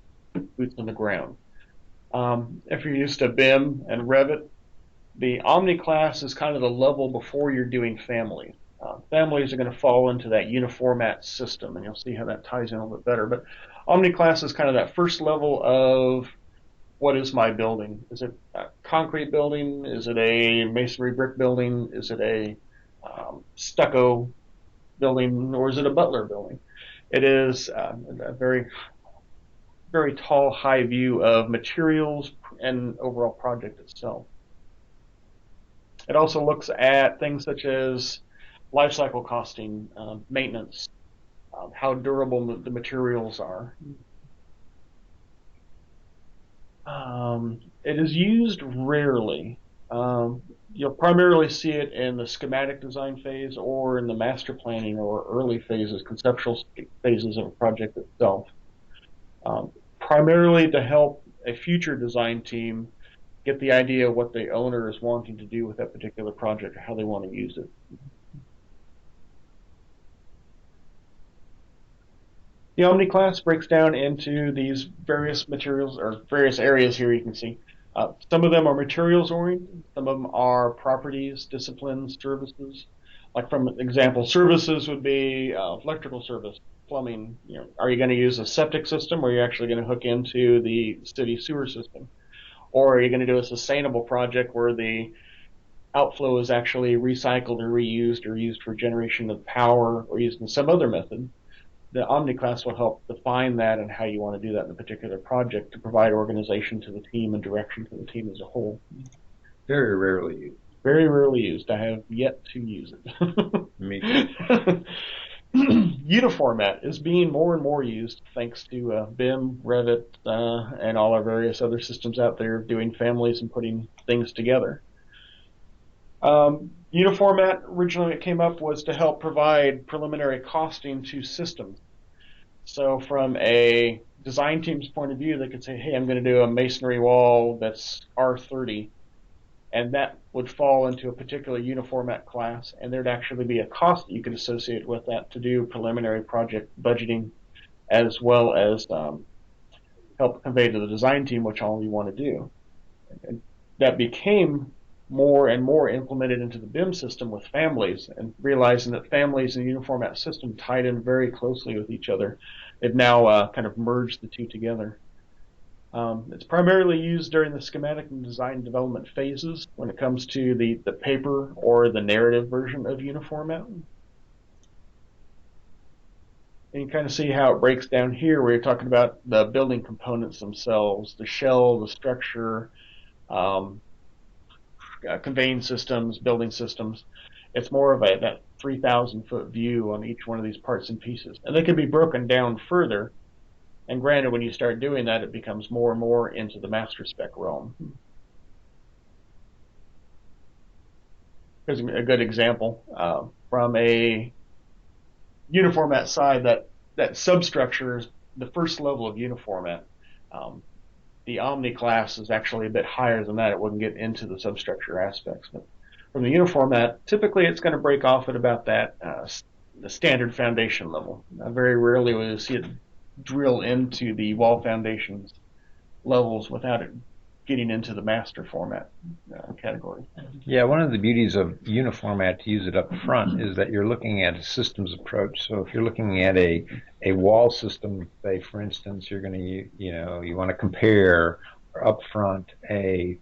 [SPEAKER 1] boots on the ground. If you're used to BIM and Revit, the Omni-class is kind of the level before you're doing families. Families are going to fall into that Uniformat system, and you'll see how that ties in a little bit better. But Omni-class is kind of that first level of what is my building? Is it a concrete building? Is it a masonry brick building? Is it a stucco building? Or is it a Butler building? It is a very, very tall, high view of materials and overall project itself. It also looks at things such as lifecycle costing, maintenance, how durable the materials are. It is used rarely. You'll primarily see it in the schematic design phase or in the master planning or early phases, conceptual phases of a project itself. Primarily to help a future design team get the idea of what the owner is wanting to do with that particular project or how they want to use it. The Omni-class breaks down into these various materials or various areas here you can see. Some of them are materials oriented, some of them are properties, disciplines, services. Like from example, services would be electrical service, plumbing. Are you going to use a septic system or are you actually going to hook into the city sewer system? Or are you going to do a sustainable project where the outflow is actually recycled or reused or used for generation of power or used in some other method? The Omni-class will help define that and how you want to do that in a particular project to provide organization to the team and direction to the team as a whole.
[SPEAKER 2] Very rarely used.
[SPEAKER 1] Very rarely used. I have yet to use it.
[SPEAKER 2] Me too.
[SPEAKER 1] Uniformat is being more and more used thanks to BIM, Revit, and all our various other systems out there doing families and putting things together. Uniformat, originally it came up was to help provide preliminary costing to systems. So from a design team's point of view, they could say, hey, I'm going to do a masonry wall that's R30, and that would fall into a particular Uniformat class, and there'd actually be a cost that you could associate with that to do preliminary project budgeting, as well as help convey to the design team which all you want to do. And that became more and more implemented into the BIM system with families, and realizing that families and the Uniformat system tied in very closely with each other. They've now kind of merged the two together. It's primarily used during the schematic and design development phases when it comes to the paper or the narrative version of Uniformat. And you kind of see how it breaks down here where you're talking about the building components themselves, the shell, the structure, conveying systems, building systems. It's more of that 3,000 foot view on each one of these parts and pieces. And they can be broken down further. And granted, when you start doing that, it becomes more and more into the master spec realm. Here's a good example from a Uniformat side. That substructure is the first level of Uniformat. The Omni-class is actually a bit higher than that. It wouldn't get into the substructure aspects. But from the Uniformat, typically it's going to break off at about that the standard foundation level. Very rarely will you see it drill into the wall foundations levels without it getting into the master format category.
[SPEAKER 2] Yeah, one of the beauties of Uniformat, to use it up front, is that you're looking at a systems approach. So if you're looking at a wall system, say for instance, you're going to you want to compare up front a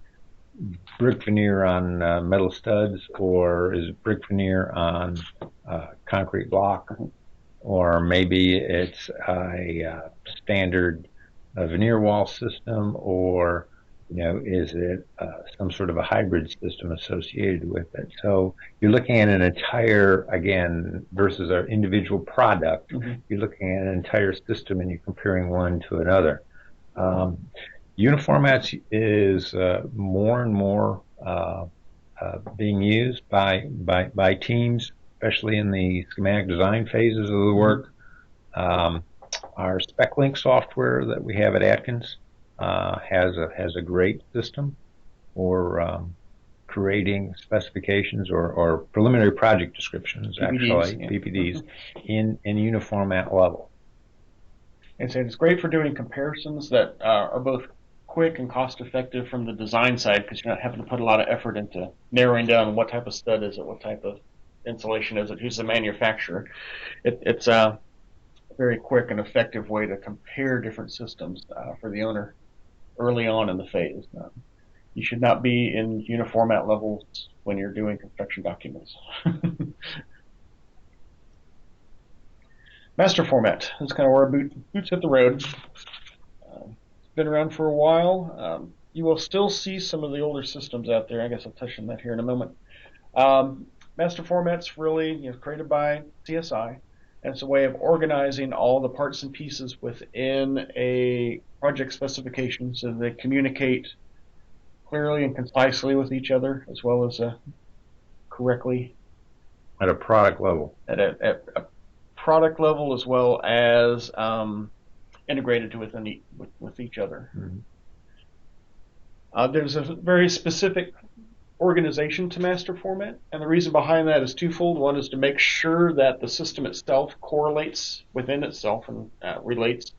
[SPEAKER 2] brick veneer on metal studs, or is it brick veneer on concrete block, or maybe it's a standard veneer wall system, or is it some sort of a hybrid system associated with it? So you're looking at an entire, again, versus an individual product, you're looking at an entire system and you're comparing one to another. Uniformats is more and more being used by teams, especially in the schematic design phases of the work. Our SpecLink software that we have at Atkins has a great system for creating specifications or preliminary project descriptions,
[SPEAKER 1] PPDs,
[SPEAKER 2] PPDs, in uniformat level.
[SPEAKER 1] And so it's great for doing comparisons that are both quick and cost effective from the design side, because you're not having to put a lot of effort into narrowing down what type of stud is it, what type of insulation is it, who's the manufacturer. It's a very quick and effective way to compare different systems for the owner early on in the phase. You should not be in uniformat levels when you're doing construction documents. Master format. That's kind of where our boots hit the road. It's been around for a while. You will still see some of the older systems out there. I guess I'll touch on that here in a moment. Master format's really created by CSI, and it's a way of organizing all the parts and pieces within a project specification so they communicate clearly and concisely with each other, as well as correctly
[SPEAKER 2] at a product level.
[SPEAKER 1] At a product level, as well as integrated with each other. There's a very specific organization to master format, and the reason behind that is twofold. One is to make sure that the system itself correlates within itself and relates.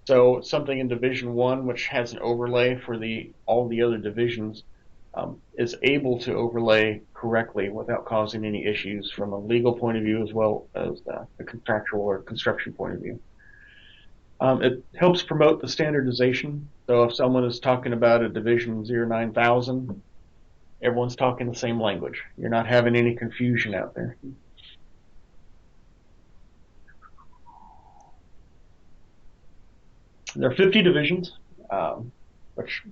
[SPEAKER 1] So something in Division 1, which has an overlay for all the other divisions, is able to overlay correctly without causing any issues from a legal point of view, as well as the contractual or construction point of view. It helps promote the standardization. So if someone is talking about a Division 09000, everyone's talking the same language. You're not having any confusion out there. There are 50 divisions, which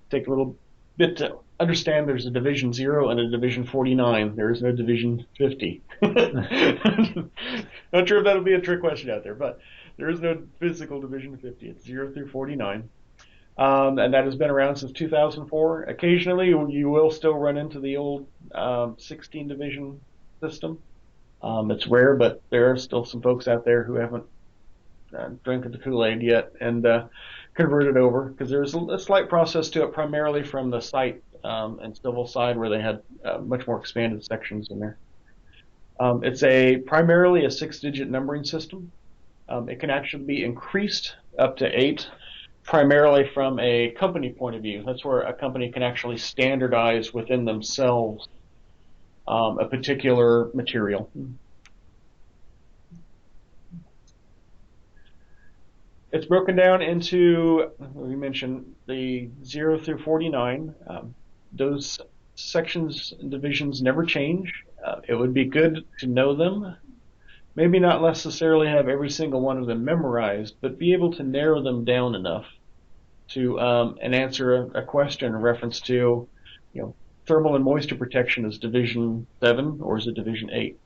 [SPEAKER 1] take a little bit to understand. There's a Division 0 and a Division 49. There is no Division 50. Not sure if that'll be a trick question out there, but there is no physical Division 50. It's 0 through 49. And that has been around since 2004. Occasionally, you will still run into the old 16 division system. It's rare, but there are still some folks out there who haven't drank the Kool-Aid yet and converted over, because there's a slight process to it, primarily from the site and civil side, where they had much more expanded sections in there. It's primarily a 6-digit numbering system. It can actually be increased up to 8, primarily from a company point of view. That's where a company can actually standardize within themselves a particular material. It's broken down into, we mentioned, the 0 through 49. Those sections and divisions never change. It would be good to know them. Maybe not necessarily have every single one of them memorized, but be able to narrow them down enough to and answer a question in reference to, thermal and moisture protection is Division 7 or is it Division 8?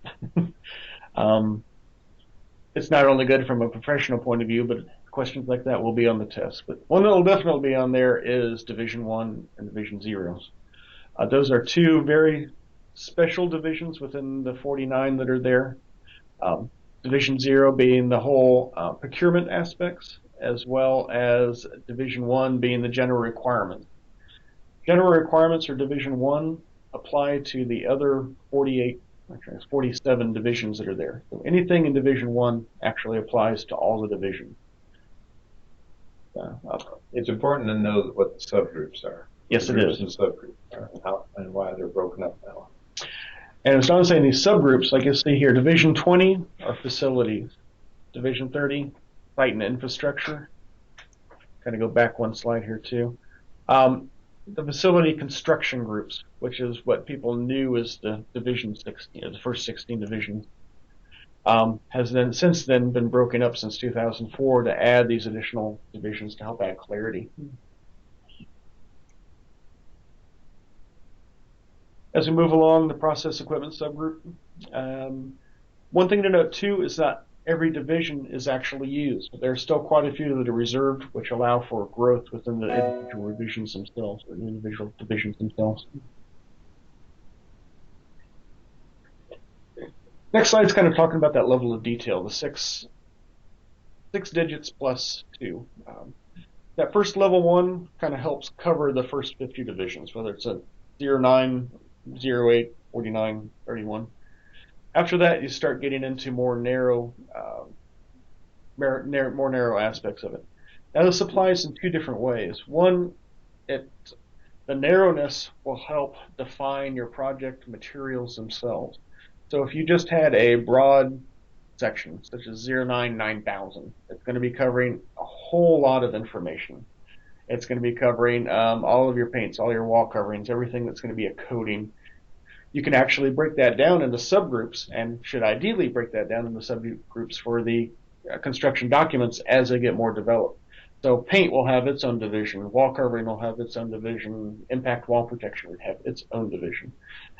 [SPEAKER 1] It's not only good from a professional point of view, but questions like that will be on the test. But one that will definitely be on there is Division 1 and Division 0. Those are two very special divisions within the 49 that are there. Division 0 being the whole procurement aspects, as well as Division 1 being the general requirements. General requirements for Division 1 apply to the other 47 divisions that are there. So anything in Division 1 actually applies to all the divisions.
[SPEAKER 2] It's important to know what the subgroups are.
[SPEAKER 1] Yes, it is.
[SPEAKER 2] And subgroups are, and why they're broken up now.
[SPEAKER 1] And it's not saying these subgroups, like you see here, Division 20 are facilities. Division 30, site and infrastructure. Kind of go back one slide here too. The facility construction groups, which is what people knew as the Division 16, the first 16 divisions, has then since then been broken up since 2004 to add these additional divisions to help add clarity. As we move along, the process equipment subgroup. One thing to note too is that every division is actually used. But there are still quite a few that are reserved, which allow for growth within the individual divisions themselves, or the individual divisions themselves. Next slide is kind of talking about that level of detail, the six digits plus 2. That first level 1 kind of helps cover the first 50 divisions, whether it's a 09, 08, 49, 31. After that, you start getting into more narrow aspects of it. Now, this applies in 2 different ways. One, the narrowness will help define your project materials themselves. So if you just had a broad section, such as 09 9000, it's going to be covering a whole lot of information. It's going to be covering all of your paints, all your wall coverings, everything that's going to be a coating. You can actually break that down into subgroups, and should ideally break that down into subgroups for the construction documents as they get more developed. So paint will have its own division, wall covering will have its own division, impact wall protection would have its own division.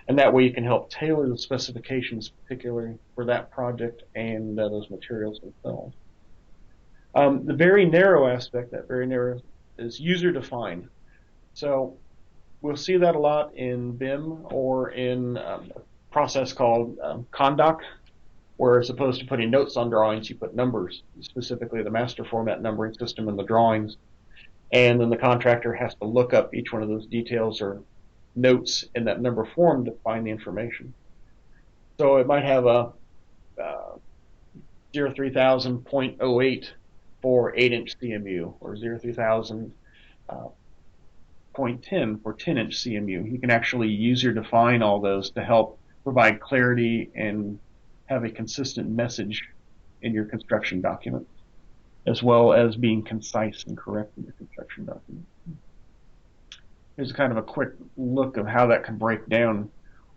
[SPEAKER 1] And that way you can help tailor the specifications particularly for that project and those materials themselves. The very narrow aspect, that very narrow, is user defined. So we'll see that a lot in BIM or in a process called condoc, where as opposed to putting notes on drawings, you put numbers, specifically the master format numbering system in the drawings. And then the contractor has to look up each one of those details or notes in that number form to find the information. So it might have a 03000.08 for 8-inch CMU, or 03000 0.10 for 10-inch CMU. You can actually user define all those to help provide clarity and have a consistent message in your construction document, as well as being concise and correct in your construction document. Here's kind of a quick look of how that can break down,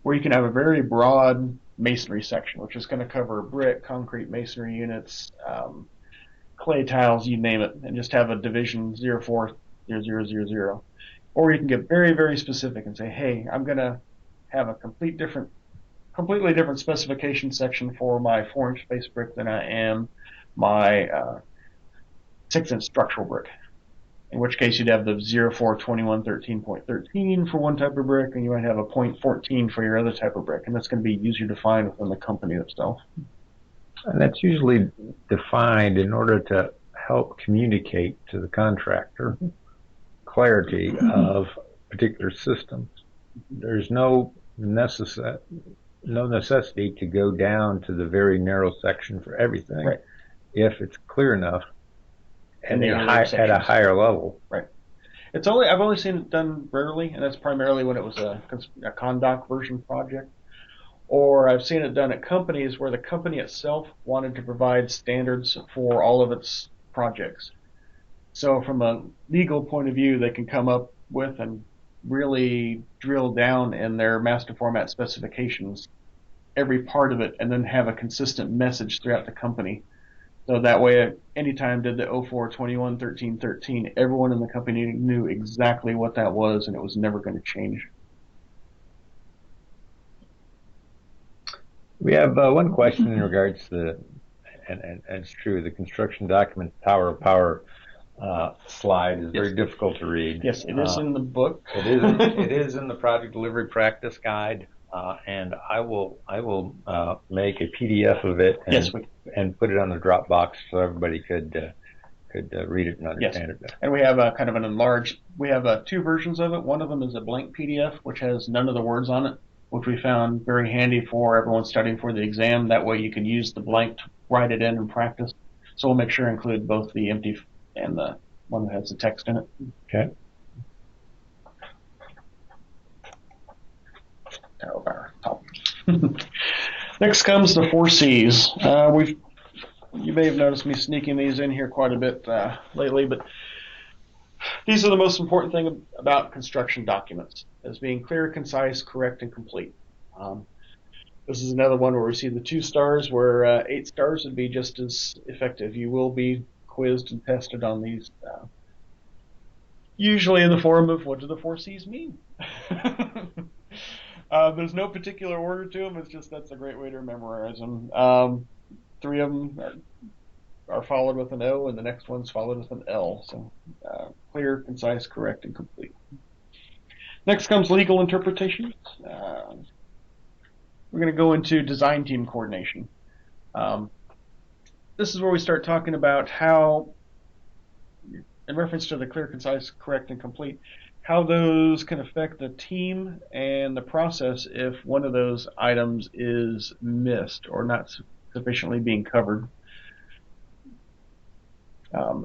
[SPEAKER 1] where you can have a very broad masonry section, which is going to cover brick, concrete, masonry units, clay tiles, you name it, and just have a division 040000. Or you can get very, very specific and say, hey, I'm going to have a completely different specification section for my 4-inch face brick than I am my 6-inch structural brick. In which case you'd have the 042113.13 for one type of brick, and you might have a 0.14 for your other type of brick, and that's going to be user defined within the company itself.
[SPEAKER 2] And that's usually defined in order to help communicate to the contractor clarity of particular systems. There's no necessity to go down to the very narrow section for everything,
[SPEAKER 1] right,
[SPEAKER 2] if it's clear enough and at a higher level.
[SPEAKER 1] Right. I've only seen it done rarely, and that's primarily when it was a condoc version project. Or I've seen it done at companies where the company itself wanted to provide standards for all of its projects. So from a legal point of view, they can come up with and really drill down in their master format specifications every part of it, and then have a consistent message throughout the company. So that way, anytime did the 04211313, everyone in the company knew exactly what that was, and it was never going to change.
[SPEAKER 2] We have one question in regards to and it's true, the construction document Tower of Power slide is very difficult to read.
[SPEAKER 1] Yes, it is in the book.
[SPEAKER 2] It is in the project delivery practice guide, and I will make a PDF of it and put it on the Dropbox so everybody could read it and understand it.
[SPEAKER 1] And we have kind of an enlarged. We have 2 versions of it. One of them is a blank PDF, which has none of the words on it, which we found very handy for everyone studying for the exam. That way you can use the blank to write it in and practice. So we'll make sure to include both the empty and the one that has the text in it.
[SPEAKER 2] Okay.
[SPEAKER 1] Next comes the 4 C's. You may have noticed me sneaking these in here quite a bit lately, but these are the most important thing about construction documents, as being clear, concise, correct, and complete. This is another one where we see the 2 stars, where 8 stars would be just as effective. You will be quizzed and tested on these, usually in the form of, what do the 4 C's mean? There's no particular order to them. It's just that's a great way to memorize them. three of them are followed with an O, and the next one's followed with an L. So clear, concise, correct, and complete. Next comes legal interpretation. We're going to go into design team coordination. This is where we start talking about how, in reference to the clear, concise, correct, and complete, how those can affect the team and the process if one of those items is missed or not sufficiently being covered.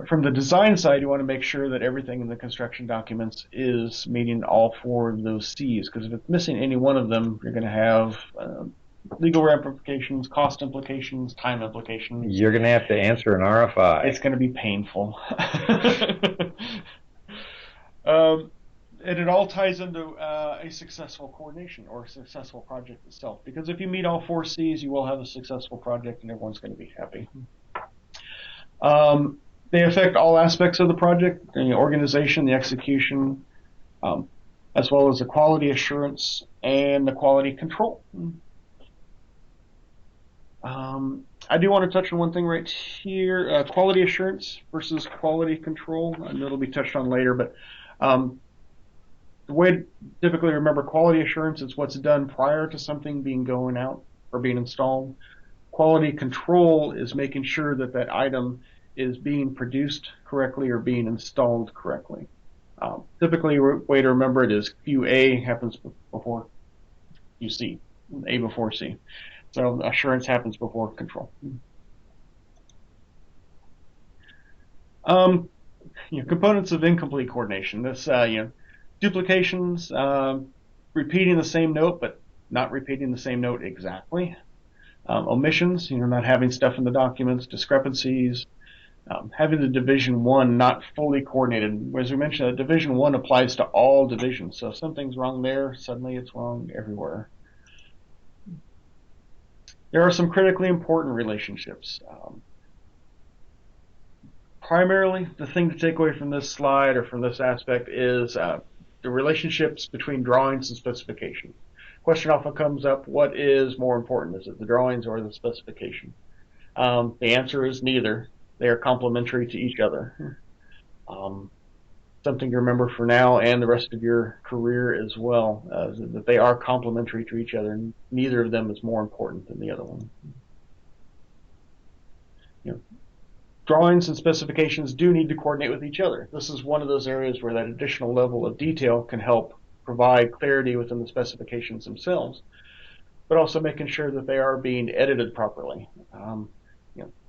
[SPEAKER 1] From the design side, you want to make sure that everything in the construction documents is meeting all four of those C's, because if it's missing any one of them, you're going to have legal ramifications, cost implications, time implications.
[SPEAKER 2] You're going to have to answer an RFI.
[SPEAKER 1] It's going to be painful. And it all ties into a successful coordination or a successful project itself. Because if you meet all four C's, you will have a successful project and everyone's going to be happy. They affect all aspects of the project, the organization, the execution, as well as the quality assurance and the quality control. I do want to touch on one thing right here, quality assurance versus quality control, and it'll be touched on later, but the way to typically remember quality assurance is what's done prior to something being going out or being installed. Quality control is making sure that that item is being produced correctly or being installed correctly. Typically, a way to remember it is QA happens before QC, A before C. So assurance happens before control. Components of incomplete coordination. This, duplications, repeating the same note but not repeating the same note exactly. Omissions, not having stuff in the documents. Discrepancies. Having the Division 1 not fully coordinated. As we mentioned, Division 1 applies to all divisions. So if something's wrong there, suddenly it's wrong everywhere. There are some critically important relationships. Primarily, the thing to take away from this slide or from this aspect is the relationships between drawings and specification. Question often comes up, what is more important? Is it the drawings or the specification? The answer is neither. They are complementary to each other. Something to remember for now and the rest of your career as well, that they are complementary to each other, and neither of them is more important than the other one. Drawings and specifications do need to coordinate with each other. This is one of those areas where that additional level of detail can help provide clarity within the specifications themselves, but also making sure that they are being edited properly.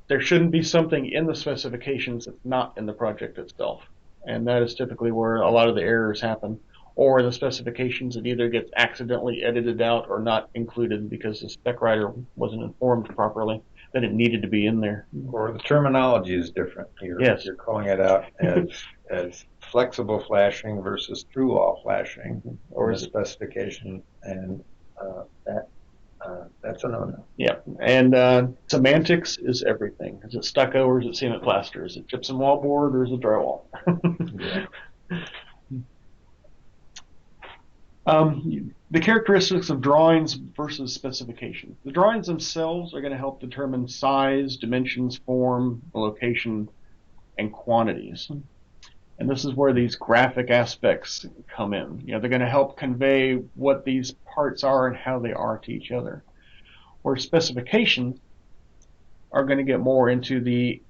[SPEAKER 1] There shouldn't be something in the specifications that's not in the project itself. And that is typically where a lot of the errors happen. Or the specifications, it either gets accidentally edited out or not included because the spec writer wasn't informed properly that it needed to be in there.
[SPEAKER 2] Or the terminology is different.
[SPEAKER 1] Yes.
[SPEAKER 2] You're calling it out as flexible flashing versus through-wall flashing, or a specification, and that's a no-no.
[SPEAKER 1] Yeah, and semantics is everything. Is it stucco or is it cement plaster? Is it gypsum wallboard or is it drywall? The characteristics of drawings versus specifications. The drawings themselves are going to help determine size, dimensions, form, location, and quantities. And this is where these graphic aspects come in. They're going to help convey what these parts are and how they are to each other. Where specifications are going to get more into the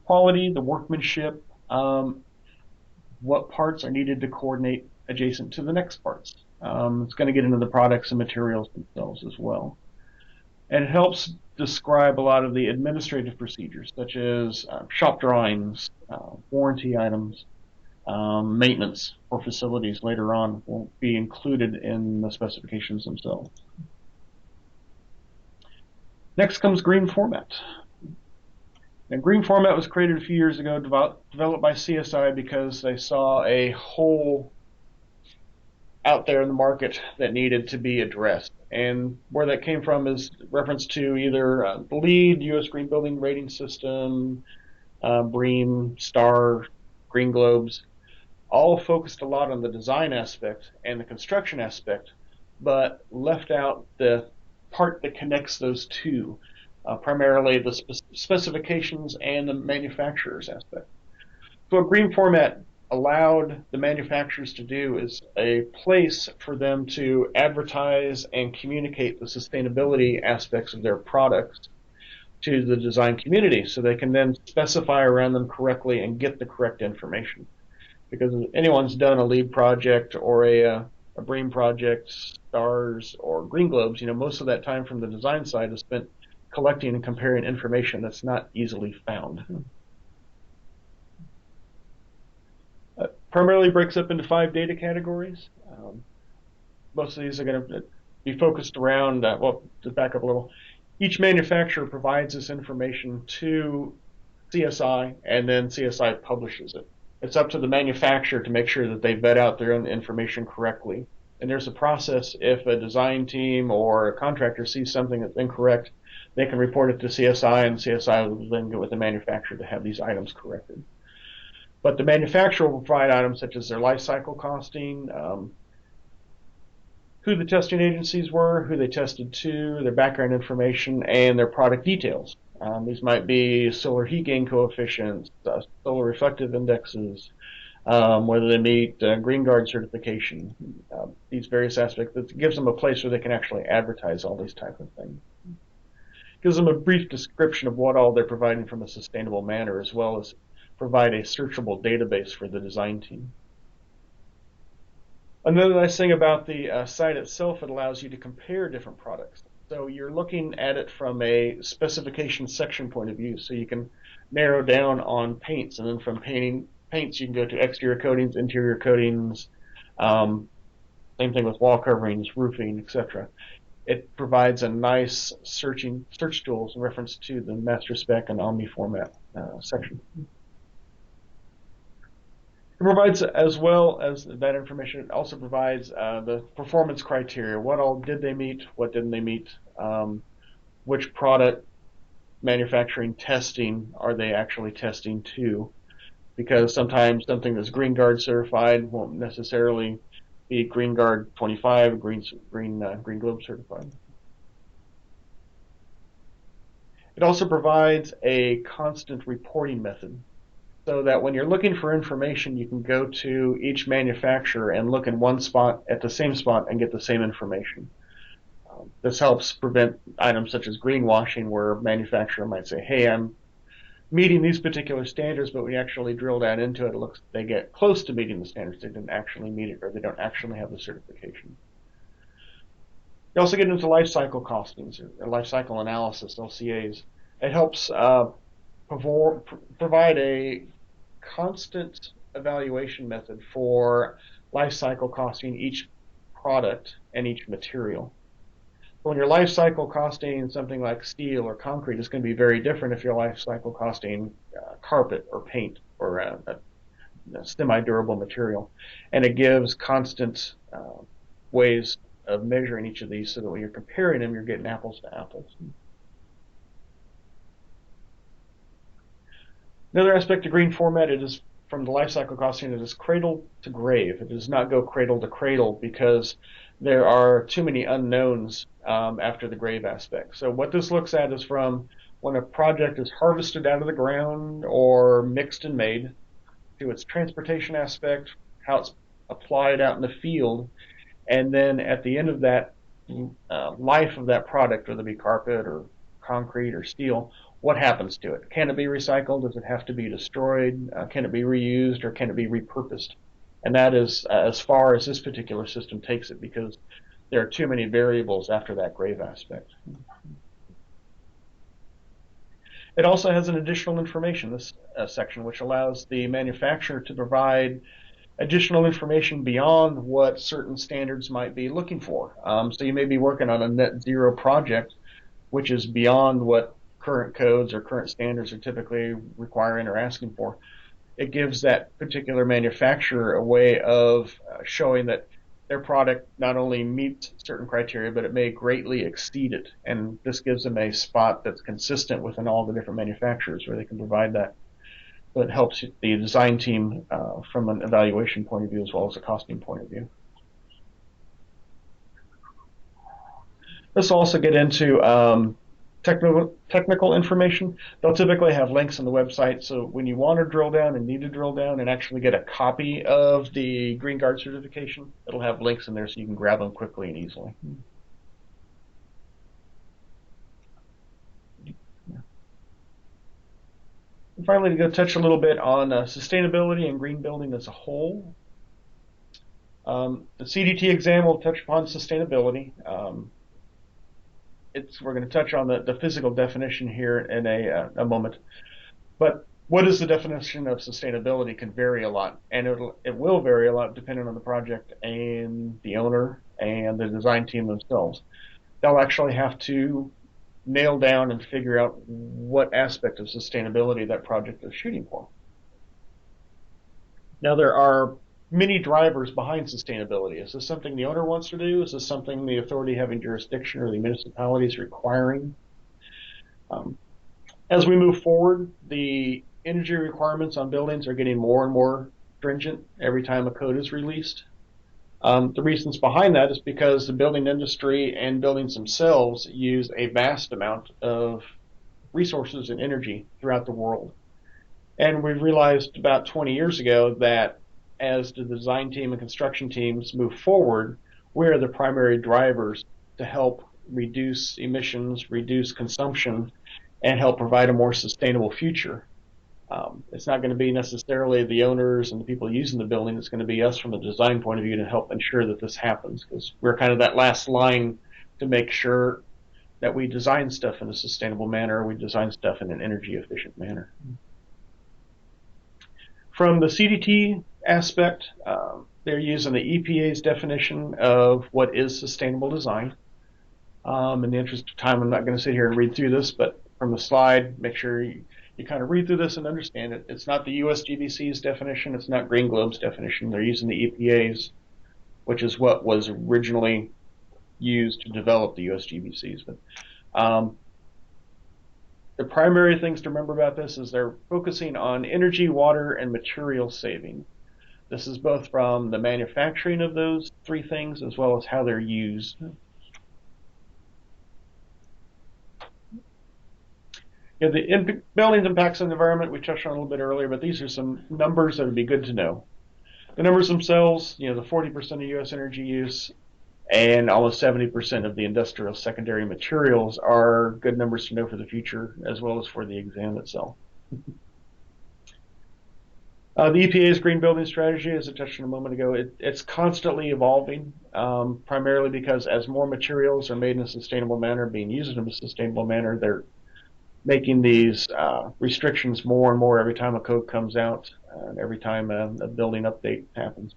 [SPEAKER 1] quality, the workmanship, what parts are needed to coordinate adjacent to the next parts. It's going to get into the products and materials themselves as well. And it helps describe a lot of the administrative procedures, such as shop drawings, warranty items, maintenance for facilities later on will be included in the specifications themselves. Next comes green format. And green format was created a few years ago, developed by CSI because they saw a hole out there in the market that needed to be addressed. And where that came from is reference to either the LEED, U.S. Green Building Rating System, BREEAM, STAR, Green Globes, all focused a lot on the design aspect and the construction aspect, but left out the part that connects those two, primarily the specifications and the manufacturer's aspect. So what green format allowed the manufacturers to do is a place for them to advertise and communicate the sustainability aspects of their products to the design community so they can then specify around them correctly and get the correct information. Because if anyone's done a LEED project or a BREEAM project, STARS, or Green Globes, most of that time from the design side is spent collecting and comparing information that's not easily found. Primarily breaks up into 5 data categories. Most of these are going to be focused around, well, to back up a little, each manufacturer provides this information to CSI, and then CSI publishes it. It's up to the manufacturer to make sure that they vet out their own information correctly. And there's a process if a design team or a contractor sees something that's incorrect, they can report it to CSI, and CSI will then get with the manufacturer to have these items corrected. But the manufacturer will provide items such as their life cycle costing, who the testing agencies were, who they tested to, their background information, and their product details. These might be solar heat gain coefficients, solar reflective indexes, whether they meet Green Guard certification, these various aspects. That gives them a place where they can actually advertise all these type of things. Gives them a brief description of what all they're providing from a sustainable manner, as well as provide a searchable database for the design team. Another nice thing about the site itself, it allows you to compare different products. So you're looking at it from a specification section point of view. So you can narrow down on paints, and then from paints you can go to exterior coatings, interior coatings, same thing with wall coverings, roofing, etc. It provides a nice search tools in reference to the master spec and Omni format section. It provides, as well as that information, it also provides the performance criteria. What all did they meet? What didn't they meet? Which product manufacturing testing are they actually testing to? Because sometimes something that's Green Guard certified won't necessarily be Green Guard 25, Green Globe certified. It also provides a constant reporting method, so that when you're looking for information, you can go to each manufacturer and look in one spot at the same spot and get the same information. This helps prevent items such as greenwashing, where a manufacturer might say, hey, I'm meeting these particular standards, but when you actually drill down into it, it looks they get close to meeting the standards. They didn't actually meet it, or they don't actually have the certification. You also get into life cycle costings, or life cycle analysis, LCAs. It helps provide a constant evaluation method for life cycle costing each product and each material. When your life cycle costing something like steel or concrete, is going to be very different if your life cycle costing carpet or paint or a semi-durable material. And it gives constant ways of measuring each of these, so that when you're comparing them, you're getting apples to apples. Another aspect of green format, it is from the life cycle costing, it is cradle to grave. It does not go cradle to cradle, because there are too many unknowns after the grave aspect. So what this looks at is from when a project is harvested out of the ground or mixed and made, to its transportation aspect, how it's applied out in the field, and then at the end of that life of that product, whether it be carpet or concrete or steel, what happens to it? Can it be recycled? Does it have to be destroyed? Can it be reused, or can it be repurposed? And that is as far as this particular system takes it, because there are too many variables after that grave aspect. It also has an additional information, this section, which allows the manufacturer to provide additional information beyond what certain standards might be looking for. So you may be working on a net zero project, which is beyond what current codes or current standards are typically requiring or asking for. It gives that particular manufacturer a way of showing that their product not only meets certain criteria, but it may greatly exceed it. And this gives them a spot that's consistent within all the different manufacturers where they can provide that. So it helps the design team from an evaluation point of view, as well as a costing point of view. This will also get into technical information, they'll typically have links on the website. So when you want to drill down and need to drill down and actually get a copy of the Green Guard certification, it'll have links in there so you can grab them quickly and easily. And finally, to go touch a little bit on sustainability and green building as a whole. The CDT exam will touch upon sustainability. We're going to touch on the physical definition here in a moment. But what is the definition of sustainability can vary a lot, and it will vary a lot depending on the project and the owner and the design team themselves. They'll actually have to nail down and figure out what aspect of sustainability that project is shooting for. Now, there are many drivers behind sustainability. Is this something the owner wants to do? Is this something the authority having jurisdiction or the municipality is requiring? As we move forward, the energy requirements on buildings are getting more and more stringent every time a code is released. The reasons behind that is because the building industry and buildings themselves use a vast amount of resources and energy throughout the world. And we realized about 20 years ago that as the design team and construction teams move forward, we are the primary drivers to help reduce emissions, reduce consumption, and help provide a more sustainable future. It's not going to be necessarily the owners and the people using the building. It's going to be us from a design point of view to help ensure that this happens, because we're kind of that last line to make sure that we design stuff in a sustainable manner, we design stuff in an energy efficient manner. From the CDT aspect, they're using the EPA's definition of what is sustainable design. In the interest of time, I'm not going to sit here and read through this, but from the slide, make sure you kind of read through this and understand it. It's not the USGBC's definition. It's not Green Globe's definition. They're using the EPA's, which is what was originally used to develop the USGBC's. But the primary things to remember about this is they're focusing on energy, water, and material saving. This is both from the manufacturing of those three things as well as how they're used. The buildings impacts on the environment we touched on a little bit earlier, but these are some numbers that would be good to know. The numbers themselves, the 40% of U.S. energy use and almost 70% of the industrial secondary materials are good numbers to know for the future as well as for the exam itself. The EPA's green building strategy, as I touched on a moment ago, it's constantly evolving, primarily because as more materials are made in a sustainable manner, being used in a sustainable manner, they're making these restrictions more and more every time a code comes out, and every time a building update happens.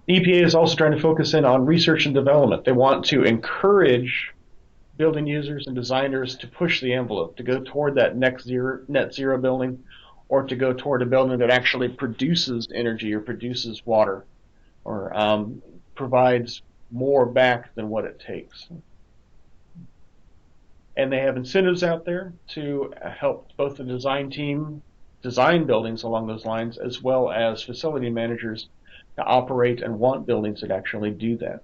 [SPEAKER 1] EPA is also trying to focus in on research and development. They want to encourage building users and designers to push the envelope, to go toward that net zero building, or to go toward a building that actually produces energy or produces water, or provides more back than what it takes. And they have incentives out there to help both the design team design buildings along those lines, as well as facility managers to operate and want buildings that actually do that.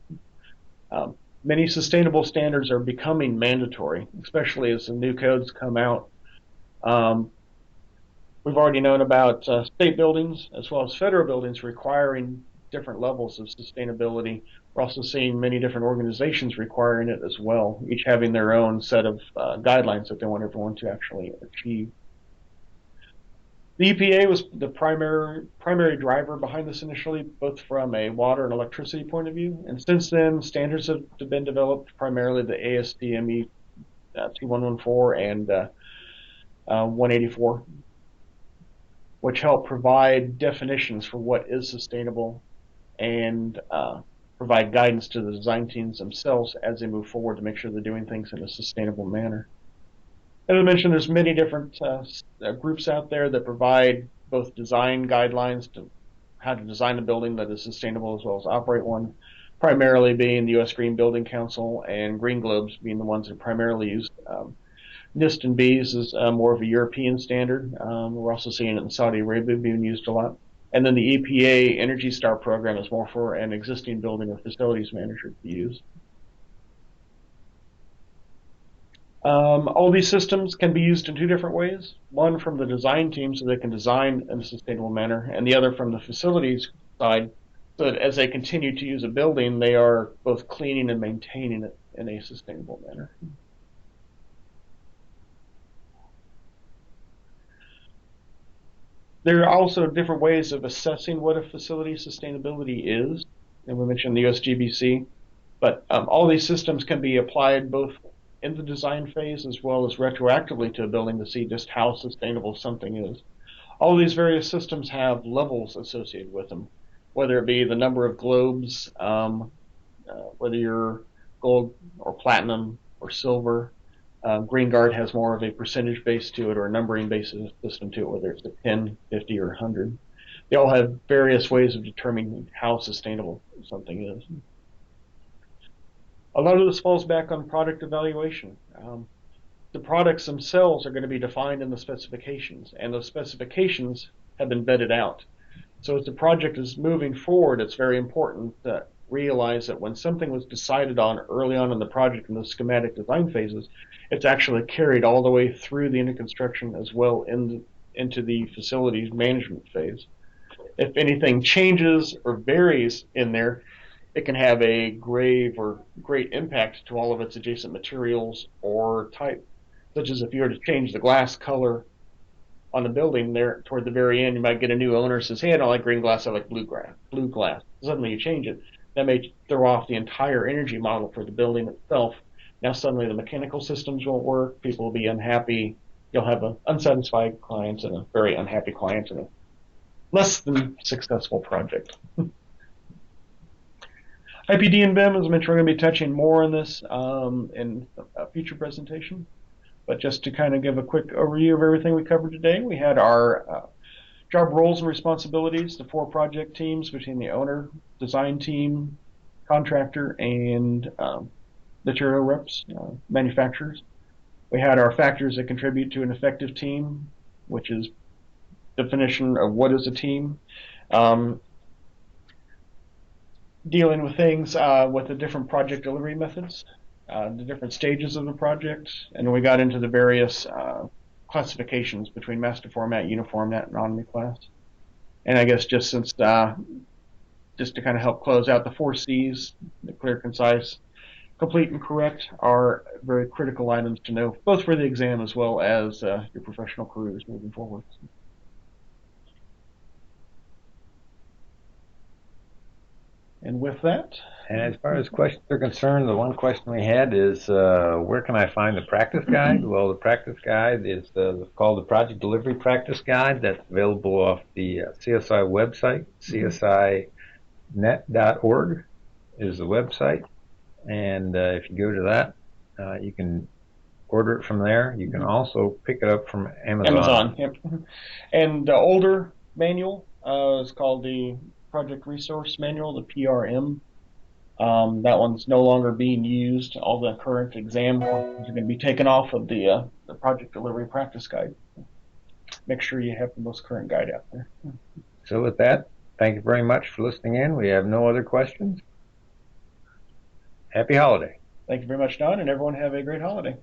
[SPEAKER 1] Many sustainable standards are becoming mandatory, especially as the new codes come out. We've already known about state buildings as well as federal buildings requiring different levels of sustainability. We're also seeing many different organizations requiring it as well, each having their own set of guidelines that they want everyone to actually achieve. The EPA was the primary driver behind this initially, both from a water and electricity point of view. And since then, standards have been developed, primarily the ASTME 2114 and 184, which help provide definitions for what is sustainable and provide guidance to the design teams themselves as they move forward to make sure they're doing things in a sustainable manner. As I mentioned, there's many different groups out there that provide both design guidelines to how to design a building that is sustainable as well as operate one, primarily being the U.S. Green Building Council and Green Globes being the ones that primarily use. NIST and Bs is more of a European standard. We're also seeing it in Saudi Arabia being used a lot. And then the EPA Energy Star program is more for an existing building or facilities manager to use. All these systems can be used in two different ways. One from the design team so they can design in a sustainable manner, and the other from the facilities side so that as they continue to use a building, they are both cleaning and maintaining it in a sustainable manner. There are also different ways of assessing what a facility's sustainability is, and we mentioned the USGBC, but all these systems can be applied both in the design phase as well as retroactively to a building to see just how sustainable something is. All these various systems have levels associated with them, whether it be the number of globes, whether you're gold or platinum or silver. Green Guard has more of a percentage base to it or a numbering based system to it, whether it's a 10, 50, or 100. They all have various ways of determining how sustainable something is. A lot of this falls back on product evaluation. The products themselves are going to be defined in the specifications, and those specifications have been vetted out. So as the project is moving forward, it's very important to realize that when something was decided on early on in the project in the schematic design phases, it's actually carried all the way through the into construction as well into the facilities management phase. If anything changes or varies in there, it can have a grave or great impact to all of its adjacent materials or type, such as if you were to change the glass color on the building there toward the very end, you might get a new owner who says, hey, I don't like green glass, I like blue glass. Suddenly you change it. That may throw off the entire energy model for the building itself. Now suddenly the mechanical systems won't work, people will be unhappy, you'll have an unsatisfied client and a very unhappy client and a less than successful project. IPD and BIM, as I mentioned, we're going to be touching more on this in a future presentation. But just to kind of give a quick overview of everything we covered today, we had our job roles and responsibilities, the 4 project teams between the owner, design team, contractor, and material reps, manufacturers. We had our factors that contribute to an effective team, which is definition of what is a team. Dealing with things with the different project delivery methods, the different stages of the project, and we got into the various classifications between master format, uniformat, and omni-class. And I guess just since just to kind of help close out the 4 C's, the clear, concise, complete, and correct are very critical items to know, both for the exam as well as your professional careers moving forward. And with that,
[SPEAKER 2] and as far as questions are concerned, the one question we had is, where can I find the practice guide? Well, the practice guide is called the Project Delivery Practice Guide. That's available off the CSI website. CSInet.org is the website. And if you go to that, you can order it from there. You can also pick it up from Amazon.
[SPEAKER 1] Yep. And the older manual is called the Project Resource Manual, the PRM. That one's no longer being used. All the current exam questions are going to be taken off of the Project Delivery Practice Guide. Make sure you have the most current guide out there.
[SPEAKER 2] So with that, thank you very much for listening in. We have no other questions. Happy holiday.
[SPEAKER 1] Thank you very much, Don, and everyone have a great holiday.